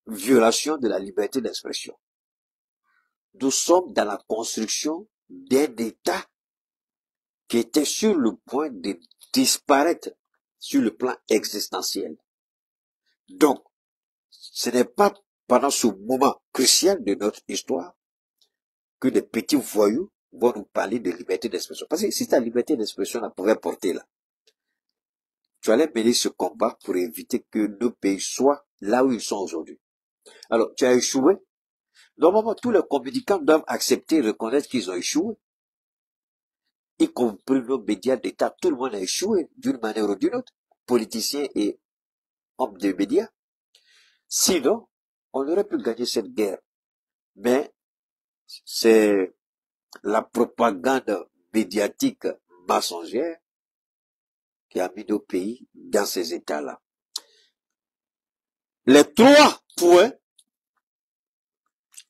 violation de la liberté d'expression. Nous sommes dans la construction d'un État qui était sur le point de disparaître sur le plan existentiel. Donc, ce n'est pas pendant ce moment crucial de notre histoire que des petits voyous vont nous parler de liberté d'expression. Parce que si ta liberté d'expression la pouvait porter là, tu allais mener ce combat pour éviter que nos pays soient là où ils sont aujourd'hui. Alors, tu as échoué. Normalement, tous les communicants doivent accepter et reconnaître qu'ils ont échoué. Y compris nos médias d'État, tout le monde a échoué d'une manière ou d'une autre, politiciens et hommes de médias. Sinon, on aurait pu gagner cette guerre. Mais c'est la propagande médiatique mensongère qui a mis nos pays dans ces états-là. Les 3 points,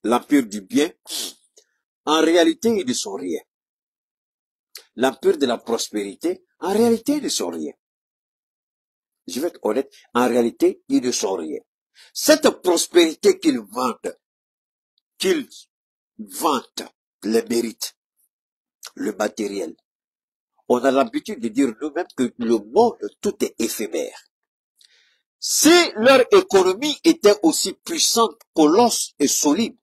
l'empire du bien, en réalité, ils ne sont rien. L'empire de la prospérité, en réalité, ils ne sont rien. Je vais être honnête, en réalité, ils ne sont rien. Cette prospérité qu'ils vantent les mérites, le matériel. On a l'habitude de dire nous-mêmes que le monde, tout est éphémère. Si leur économie était aussi puissante, colosse et solide,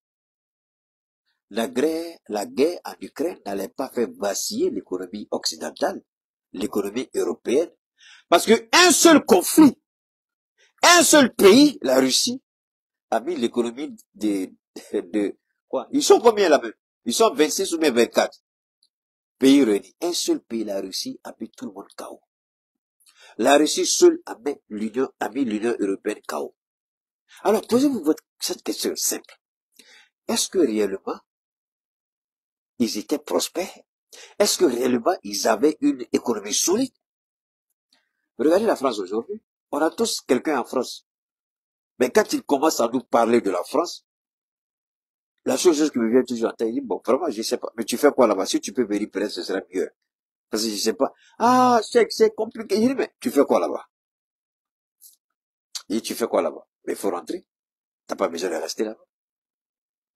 la guerre en Ukraine n'allait pas faire vaciller l'économie occidentale, l'économie européenne, parce que un seul conflit, un seul pays, la Russie, a mis l'économie de quoi? Ils sont combien là-bas? Ils sont 26 ou bien 24 pays réunis. Un seul pays, la Russie, a mis tout le monde KO. La Russie seule a mis l'Union européenne KO. Alors, posez-vous cette question simple. Est-ce que réellement, ils étaient prospères? Est-ce que réellement, ils avaient une économie solide? Regardez la France aujourd'hui. On a tous quelqu'un en France. Mais quand il commence à nous parler de la France, la seule chose qui me vient toujours en tête, il dit, bon, vraiment, je sais pas. Mais tu fais quoi là-bas? Si tu peux venir peut-être, ce serait mieux. Parce que je sais pas. Ah, c'est compliqué. Il dit, mais tu fais quoi là-bas? Il dit, tu fais quoi là-bas? Mais il faut rentrer. T'as pas besoin de rester là-bas.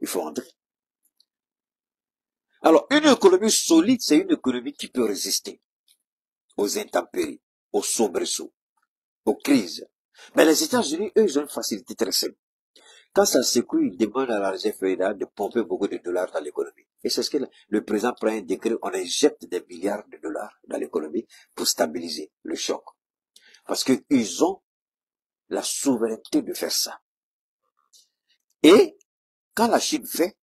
Il faut rentrer. Alors, une économie solide, c'est une économie qui peut résister aux intempéries, aux soubresauts, aux crises. Mais les États-Unis, eux, ils ont une facilité très simple. Quand ça secoue, ils demandent à la Réserve fédérale de pomper beaucoup de dollars dans l'économie. Et c'est ce que le président prend un décret, on injecte des milliards de dollars dans l'économie pour stabiliser le choc. Parce qu'ils ont la souveraineté de faire ça. Et quand la Chine fait,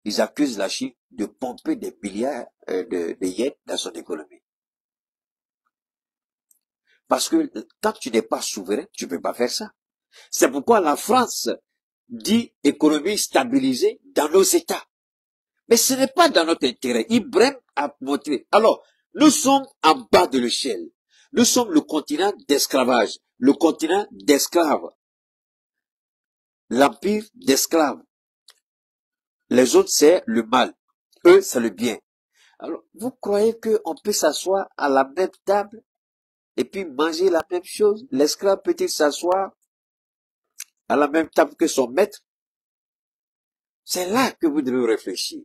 ils accusent la Chine de pomper des milliards de yens dans son économie. Parce que quand tu n'es pas souverain, tu ne peux pas faire ça. C'est pourquoi la France dit économie stabilisée dans nos États. Mais ce n'est pas dans notre intérêt. Ibrahim a montré. Alors, nous sommes en bas de l'échelle. Nous sommes le continent d'esclavage, le continent d'esclaves, l'empire d'esclaves. Les autres, c'est le mal. Eux, c'est le bien. Alors, vous croyez qu'on peut s'asseoir à la même table et puis manger la même chose? L'esclave peut-il s'asseoir à la même table que son maître? C'est là que vous devez réfléchir.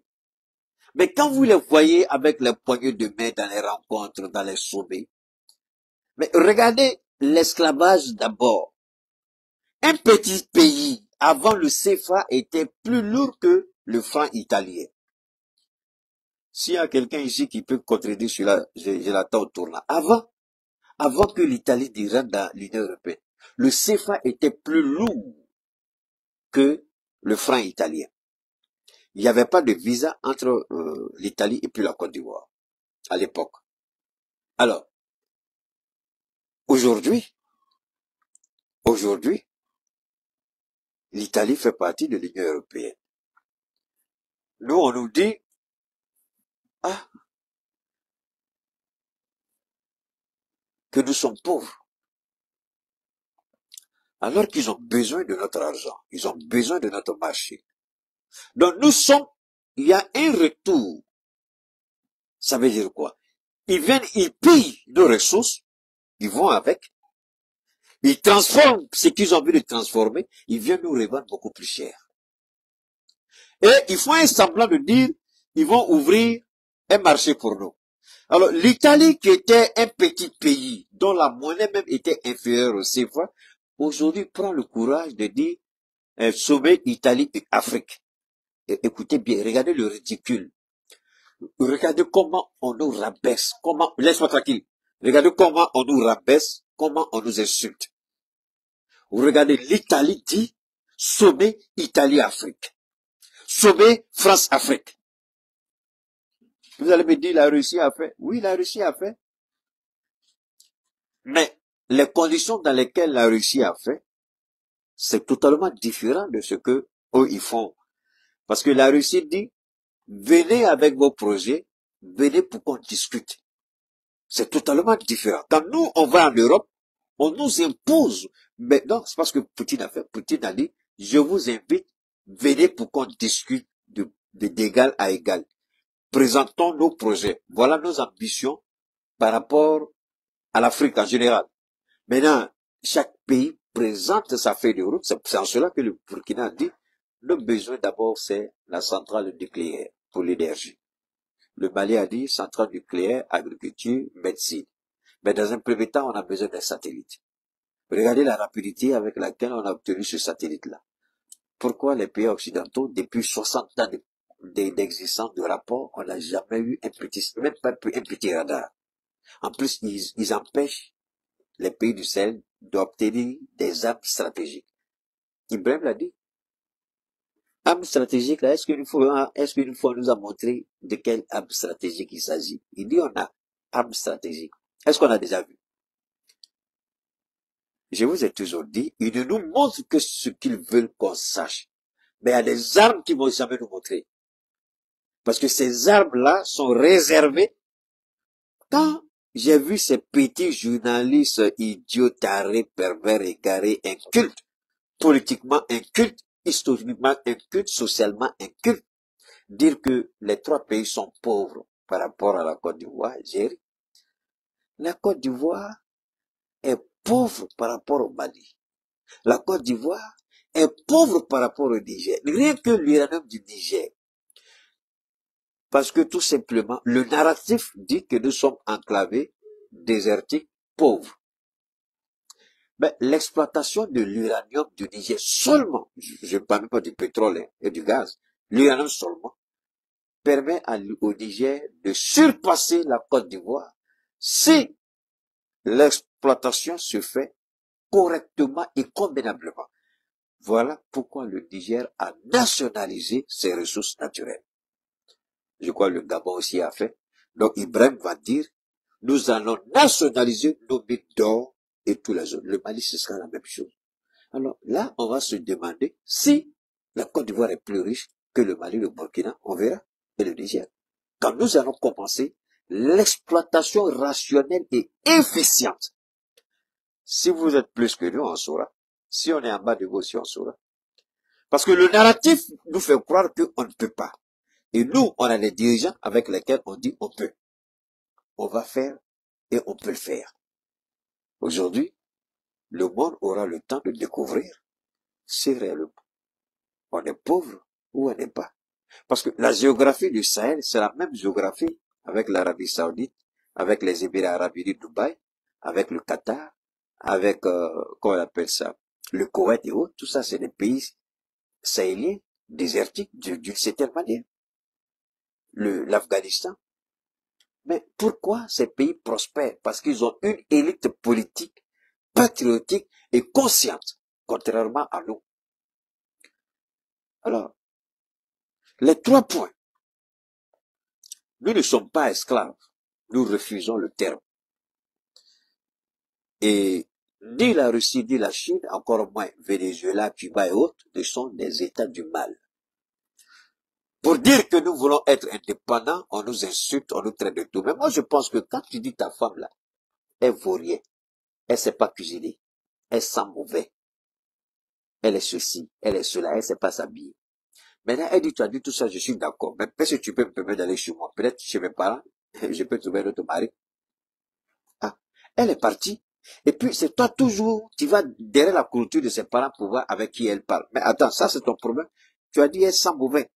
Mais quand vous les voyez avec les poignées de main dans les rencontres, dans les sommets, mais regardez l'esclavage d'abord. Un petit pays, avant le CFA, était plus lourd que le franc italien. S'il y a quelqu'un ici qui peut contredire cela, je l'attends au tournant. Avant que l'Italie rentre dans l'Union européenne, le CFA était plus lourd que le franc italien. Il n'y avait pas de visa entre l'Italie et puis la Côte d'Ivoire à l'époque. Alors, aujourd'hui, l'Italie fait partie de l'Union européenne. Nous, on nous dit, que nous sommes pauvres. Alors qu'ils ont besoin de notre argent. Ils ont besoin de notre marché. Donc nous sommes, il y a un retour. Ça veut dire quoi? Ils viennent, ils pillent nos ressources, ils vont avec, ils transforment ce qu'ils ont envie de transformer, ils viennent nous revendre beaucoup plus cher. Et ils font un semblant de dire, ils vont ouvrir un marché pour nous. Alors l'Italie, qui était un petit pays, dont la monnaie même était inférieure au CFA, aujourd'hui prend le courage de dire sommet Italie et Afrique. Et écoutez bien, regardez le ridicule. Regardez comment on nous rabaisse, laisse-moi tranquille. Regardez comment on nous rabaisse, comment on nous insulte. Vous regardez, l'Italie dit sommet Italie-Afrique. Sommet France-Afrique. Vous allez me dire, la Russie a fait. Oui, la Russie a fait. Mais les conditions dans lesquelles la Russie a fait, c'est totalement différent de ce que eux ils font. Parce que la Russie dit, venez avec vos projets, venez pour qu'on discute. C'est totalement différent. Quand nous, on va en Europe, on nous impose. Mais non, c'est parce que Poutine a fait. Poutine a dit, je vous invite, venez pour qu'on discute d'égal à égal. Présentons nos projets. Voilà nos ambitions par rapport à l'Afrique en général. Maintenant, chaque pays présente sa feuille de route. C'est en cela que le Burkina a dit, le besoin d'abord, c'est la centrale nucléaire pour l'énergie. Le Mali a dit centrale nucléaire, agriculture, médecine. Mais dans un premier temps, on a besoin d'un satellite. Regardez la rapidité avec laquelle on a obtenu ce satellite-là. Pourquoi les pays occidentaux, depuis 60 ans d'existence de rapport, on n'a jamais eu même pas un petit radar. En plus, ils empêchent les pays du Sahel d'obtenir des armes stratégiques. Ibrahim l'a dit. Armes stratégiques, là, est-ce qu'une fois on nous a montré de quelle arme stratégique il s'agit? Il dit on a armes stratégiques. Est-ce qu'on a déjà vu? Je vous ai toujours dit, ils ne nous montrent que ce qu'ils veulent qu'on sache. Mais il y a des armes qu'ils vont jamais nous montrer. Parce que ces armes-là sont réservées. Quand j'ai vu ces petits journalistes idiots, tarés, pervers, égarés, incultes, politiquement incultes, historiquement incultes, socialement incultes, dire que les trois pays sont pauvres par rapport à la Côte d'Ivoire, j'ai ri. La Côte d'Ivoire est pauvre par rapport au Mali. La Côte d'Ivoire est pauvre par rapport au Niger. Rien que l'uranium du Niger. Parce que tout simplement, le narratif dit que nous sommes enclavés, désertiques, pauvres. Mais l'exploitation de l'uranium du Niger seulement, je ne parle pas du pétrole et du gaz, l'uranium seulement, permet au Niger de surpasser la Côte d'Ivoire si l'exploitation se fait correctement et convenablement. Voilà pourquoi le Niger a nationalisé ses ressources naturelles. Je crois que le Gabon aussi a fait. Donc Ibrahim va dire, nous allons nationaliser nos mines d'or et tous les autres. Le Mali, ce sera la même chose. Alors là, on va se demander si la Côte d'Ivoire est plus riche que le Mali, le Burkina, on verra, et le Niger. Quand nous allons commencer l'exploitation rationnelle et efficiente. Si vous êtes plus que nous, on saura. Si on est en bas de vous aussi, on saura. Parce que le narratif nous fait croire qu'on ne peut pas. Et nous, on a des dirigeants avec lesquels on dit on peut. On va faire et on peut le faire. Aujourd'hui, le monde aura le temps de découvrir si réellement on est pauvre ou on n'est pas. Parce que la géographie du Sahel, c'est la même géographie avec l'Arabie Saoudite, avec les Émirats Arabes Unis de Dubaï, avec le Qatar, avec, comment on appelle ça, le Koweït et autres. Tout ça, c'est des pays sahéliens, désertiques, d'une certaine manière. L'Afghanistan. Mais pourquoi ces pays prospèrent? Parce qu'ils ont une élite politique, patriotique et consciente, contrairement à nous. Alors, les 3 points. Nous ne sommes pas esclaves. Nous refusons le terme. Et ni la Russie, ni la Chine, encore moins Venezuela, Cuba et autres, ne sont des États du mal. Pour dire que nous voulons être indépendants, on nous insulte, on nous traite de tout. Mais moi, je pense que quand tu dis ta femme là, elle vaut rien, elle sait pas cuisiner, elle sent mauvais, elle est ceci, elle est cela, elle sait pas s'habiller. Maintenant, elle dit, tu as dit tout ça, je suis d'accord. Mais peut-être que tu peux me permettre d'aller chez moi, peut-être chez mes parents, je peux trouver un autre mari. Ah, elle est partie. Et puis, c'est toi toujours, tu vas derrière la clôture de ses parents pour voir avec qui elle parle. Mais attends, ça c'est ton problème. Tu as dit, elle sent mauvais.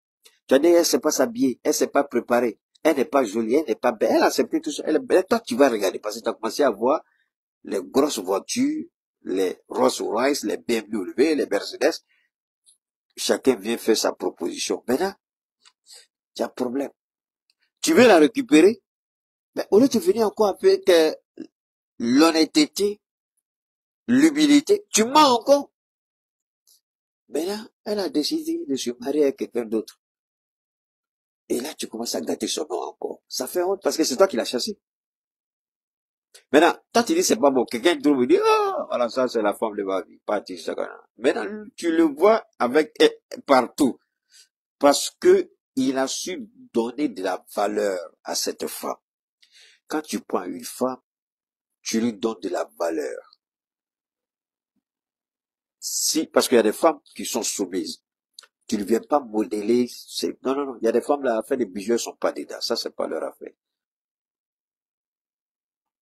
Tu as dit, elle sait pas s'habiller, elle sait pas préparer, elle n'est pas jolie, elle n'est pas belle, elle a accepté tout ça. Toi, tu vas regarder, parce que tu as commencé à voir les grosses voitures, les Rolls-Royce, les BMW, les Mercedes. Chacun vient faire sa proposition. Maintenant, tu as un problème. Tu veux la récupérer, mais au lieu de venir encore avec l'honnêteté, l'humilité, tu mens encore. Maintenant, elle a décidé de se marier avec quelqu'un d'autre. Et là, tu commences à gâter son nom encore. Ça fait honte parce que c'est toi qui l'as chassé. Maintenant, toi tu dis c'est pas bon. Quelqu'un d'autre me dit, oh, voilà, ça c'est la femme de ma vie. Parti, ça. Maintenant, tu le vois avec partout. Parce que il a su donner de la valeur à cette femme. Quand tu prends une femme, tu lui donnes de la valeur. Si, parce qu'il y a des femmes qui sont soumises. Tu ne viens pas modeler, non, non, non. Il y a des femmes là, à faire des bijoux, elles sont pas dedans. Ça, c'est pas leur affaire.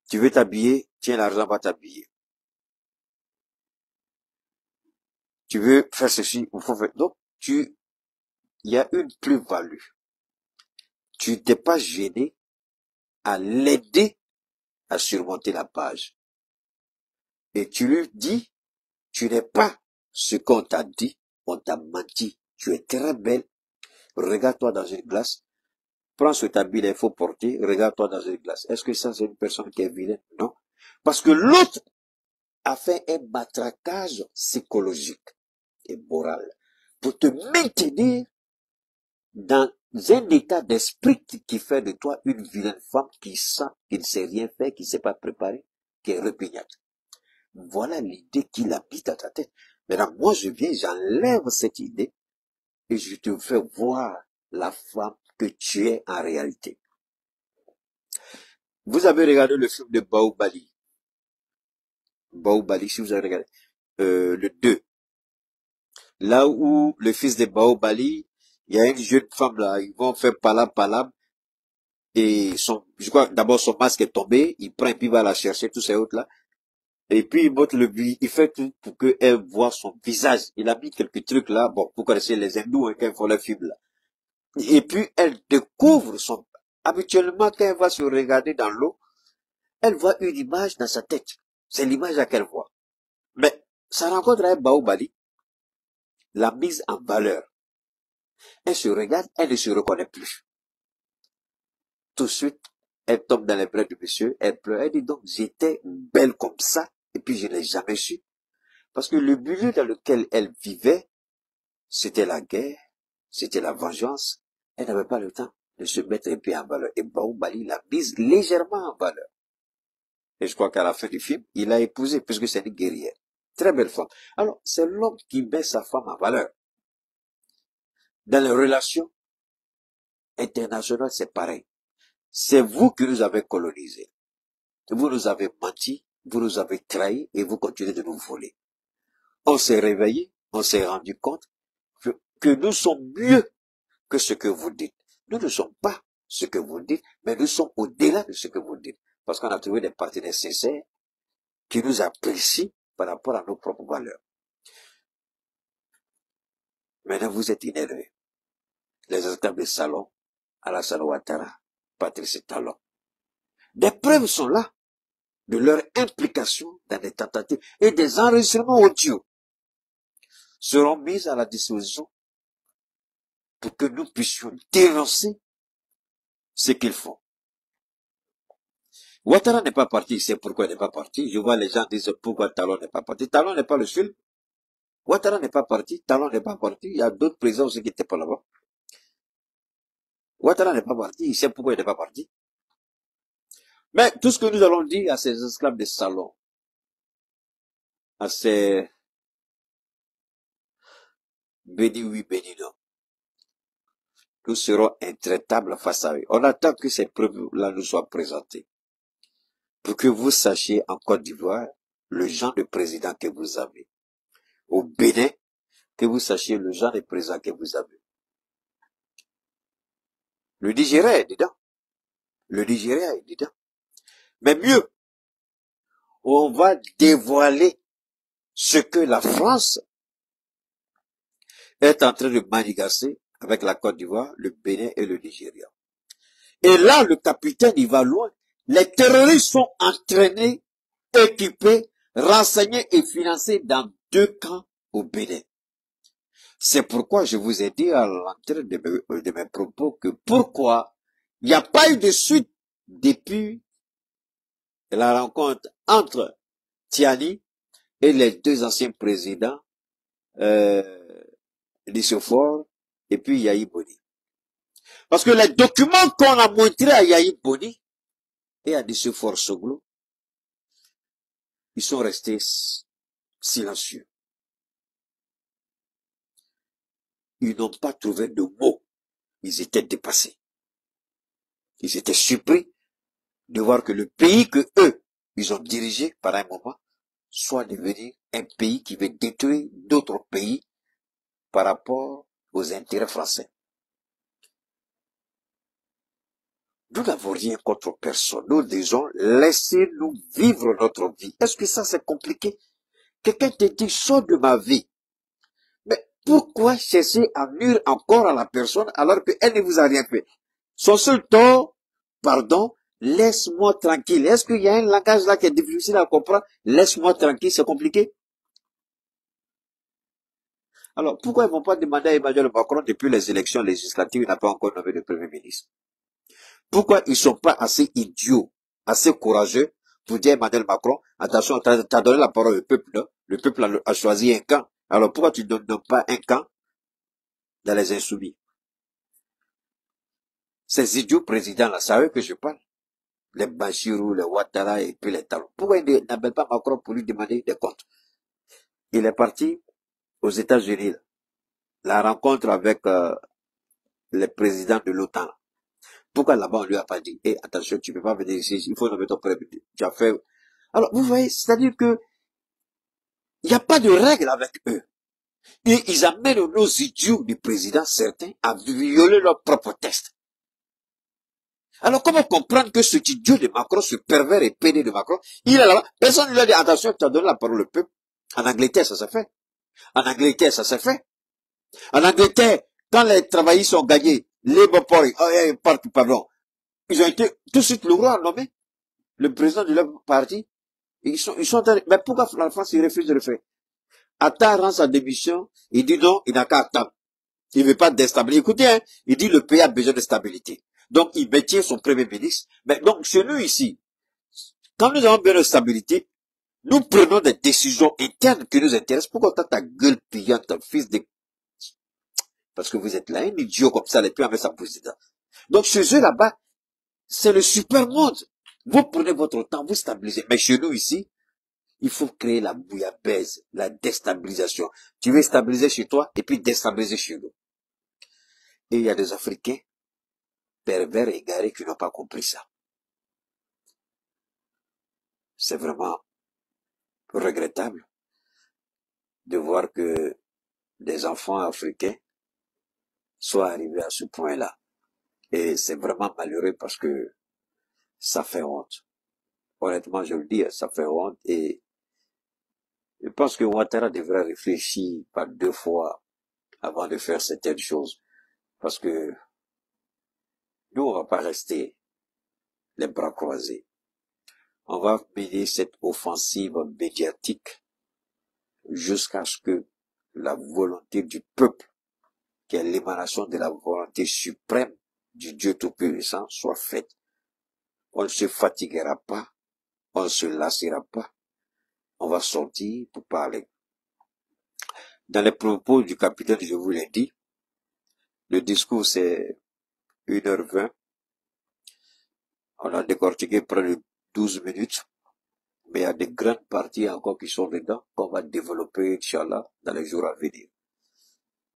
Tu veux t'habiller, tiens, l'argent va t'habiller. Tu veux faire ceci, il faut faire. Donc, il y a une plus-value. Tu t'es pas gêné à l'aider à surmonter la page. Et tu lui dis, tu n'es pas ce qu'on t'a dit, on t'a menti. Tu es très belle. Regarde-toi dans une glace. Prends ce habit il faut porter. Regarde-toi dans une glace. Est-ce que ça, c'est une personne qui est vilaine? Non. Parce que l'autre a fait un matraquage psychologique et moral pour te maintenir dans un état d'esprit qui fait de toi une vilaine femme qui sent, qui ne sait rien faire, qui ne sait pas préparer, qui est repugnante. Voilà l'idée qu'il habite dans ta tête. Maintenant, moi, je viens, j'enlève cette idée et je te fais voir la femme que tu es en réalité. Vous avez regardé le film de Baobali. Baobali, si vous avez regardé. Le 2. Là où le fils de Baobali, il y a une jeune femme là, ils vont faire palam, et je crois, d'abord son masque est tombé, il prend et puis il va la chercher, tous ces autres là. Et puis il montre il fait tout pour qu'elle voit son visage. Il a mis quelques trucs là, bon, vous connaissez les hindous, hein, quand ils font le film là. Et puis elle découvre habituellement quand elle va se regarder dans l'eau, elle voit une image dans sa tête. C'est l'image qu'elle voit. Mais sa rencontre avec Baobali l'a mise en valeur. Elle se regarde, elle ne se reconnaît plus. Tout de suite, elle tombe dans les bras du monsieur, elle pleure, elle dit donc j'étais belle comme ça, et puis je n'ai jamais su. Parce que le milieu dans lequel elle vivait, c'était la guerre, c'était la vengeance. Elle n'avait pas le temps de se mettre un peu en valeur. Et Baobali l'a mise légèrement en valeur. Et je crois qu'à la fin du film, il l'a épousée, puisque c'est une guerrière. très belle femme. Alors, c'est l'homme qui met sa femme en valeur. Dans les relations internationales, c'est pareil. C'est vous qui nous avez colonisés. Vous nous avez menti, vous nous avez trahis et vous continuez de nous voler. On s'est réveillé, on s'est rendu compte que nous sommes mieux que ce que vous dites. Nous ne sommes pas ce que vous dites, mais nous sommes au-delà de ce que vous dites. Parce qu'on a trouvé des partenaires sincères qui nous apprécient par rapport à nos propres valeurs. Maintenant, vous êtes énervés. Les esclaves de Salon, Alassane Ouattara, Patrice Talon. Des preuves sont là de leur implication dans des tentatives et des enregistrements audio seront mises à la disposition pour que nous puissions dénoncer ce qu'ils font. Ouattara n'est pas parti, c'est pourquoi il n'est pas parti. Je vois les gens dire pourquoi Talon n'est pas parti. Talon n'est pas le seul. Ouattara n'est pas parti, Talon n'est pas parti. Il y a d'autres présidents aussi qui n'étaient pas là-bas. Ouattara n'est pas parti, il sait pourquoi il n'est pas parti. Mais tout ce que nous allons dire à ces esclaves de Salon, à ces béni oui, béni non, nous serons intraitables face à eux. On attend que ces preuves-là nous soient présentées. Pour que vous sachiez en Côte d'Ivoire le genre de président que vous avez. Au Bénin, que vous sachiez le genre de président que vous avez. Le Nigeria est dedans. Le Nigeria est dedans. Mais mieux, on va dévoiler ce que la France est en train de manigancer avec la Côte d'Ivoire, le Bénin et le Nigeria. Et là, le capitaine, il va loin. Les terroristes sont entraînés, équipés, renseignés et financés dans 2 camps au Bénin. C'est pourquoi je vous ai dit à l'entrée de mes propos que pourquoi il n'y a pas eu de suite depuis la rencontre entre Tiani et les 2 anciens présidents, Lissofor et puis Yahi Boni. Parce que les documents qu'on a montrés à Yahi Boni et à Lissofor Soglo, ils sont restés silencieux. Ils n'ont pas trouvé de mots. Ils étaient dépassés. Ils étaient surpris de voir que le pays que eux, ils ont dirigé par un moment, soit devenu un pays qui veut détruire d'autres pays par rapport aux intérêts français. Nous n'avons rien contre personne. Nous disons, laissez-nous vivre notre vie. Est-ce que ça c'est compliqué? Quelqu'un te dit, sors de ma vie. Mais pourquoi chercher à nuire encore à la personne alors qu'elle ne vous a rien fait? Son seul tort, pardon, laisse-moi tranquille. Est-ce qu'il y a un langage là qui est difficile à comprendre? Laisse-moi tranquille, c'est compliqué. Alors, pourquoi ils ne vont pas demander à Emmanuel Macron depuis les élections législatives, il n'a pas encore nommé de Premier ministre? Pourquoi ils ne sont pas assez idiots, assez courageux pour dire à Emmanuel Macron, attention, tu as donné la parole au peuple, non? Le peuple a choisi un camp. Alors pourquoi tu ne donnes pas un camp dans les insoumis? Ces idiots présidents-là, c'est à eux que je parle. Les Bachirou, les Ouattara et puis les Talons. Pourquoi ils n'appellent pas Macron pour lui demander des comptes? Il est parti aux États-Unis, la rencontre avec les présidents de l'OTAN. Pourquoi là-bas on lui a pas dit, attention, tu ne peux pas venir ici, il faut nommer ton premier ministre. Tu as fait. Alors, vous voyez, c'est-à-dire que il n'y a pas de règle avec eux. Et ils amènent nos idiots du président, certains, à violer leur propre texte. Alors, comment comprendre que cet idiot de Macron, ce pervers et pédé de Macron, il est là-bas, personne ne lui a dit, attention, tu as donné la parole au peuple. En Angleterre, ça s'est fait. En Angleterre, ça s'est fait. En Angleterre, quand les travaillistes ont gagné, Labour Party, pardon, ils ont été tout de suite le roi nommé, le président du Labour Party. Ils sont mais pourquoi la France, il refuse de le faire? Attal rend sa démission, il dit non, il n'a qu'à attendre. Il ne veut pas de stabilité. Écoutez, hein, il dit le pays a besoin de stabilité. Donc, il maintient son premier ministre. Mais donc, chez nous ici, quand nous avons besoin de stabilité, nous prenons des décisions internes qui nous intéressent. Pourquoi t'as ta gueule payante, fils de... Parce que vous êtes là, un idiot comme ça, les plus avec sa présidente. Donc, chez eux là-bas, c'est le super monde. Vous prenez votre temps, vous stabilisez. Mais chez nous ici, Il faut créer la bouillabaisse, la déstabilisation. Tu veux stabiliser chez toi et puis déstabiliser chez nous. Et il y a des Africains pervers et égarés qui n'ont pas compris ça. C'est vraiment regrettable de voir que des enfants africains soient arrivés à ce point-là. Et c'est vraiment malheureux parce que ça fait honte. Honnêtement, je le dis, ça fait honte. Et je pense que Ouattara devrait réfléchir par 2 fois avant de faire certaines choses. Parce que nous, on va pas rester les bras croisés. On va mener cette offensive médiatique jusqu'à ce que la volonté du peuple, qui est l'émanation de la volonté suprême du Dieu Tout-Puissant, soit faite. On ne se fatiguera pas, on ne se lassera pas. On va sortir pour parler. Dans les propos du capitaine, je vous l'ai dit, le discours c'est 1h20. On a décortiqué près de 12 minutes. Mais il y a des grandes parties encore qui sont dedans qu'on va développer, Inch'Allah, dans les jours à venir.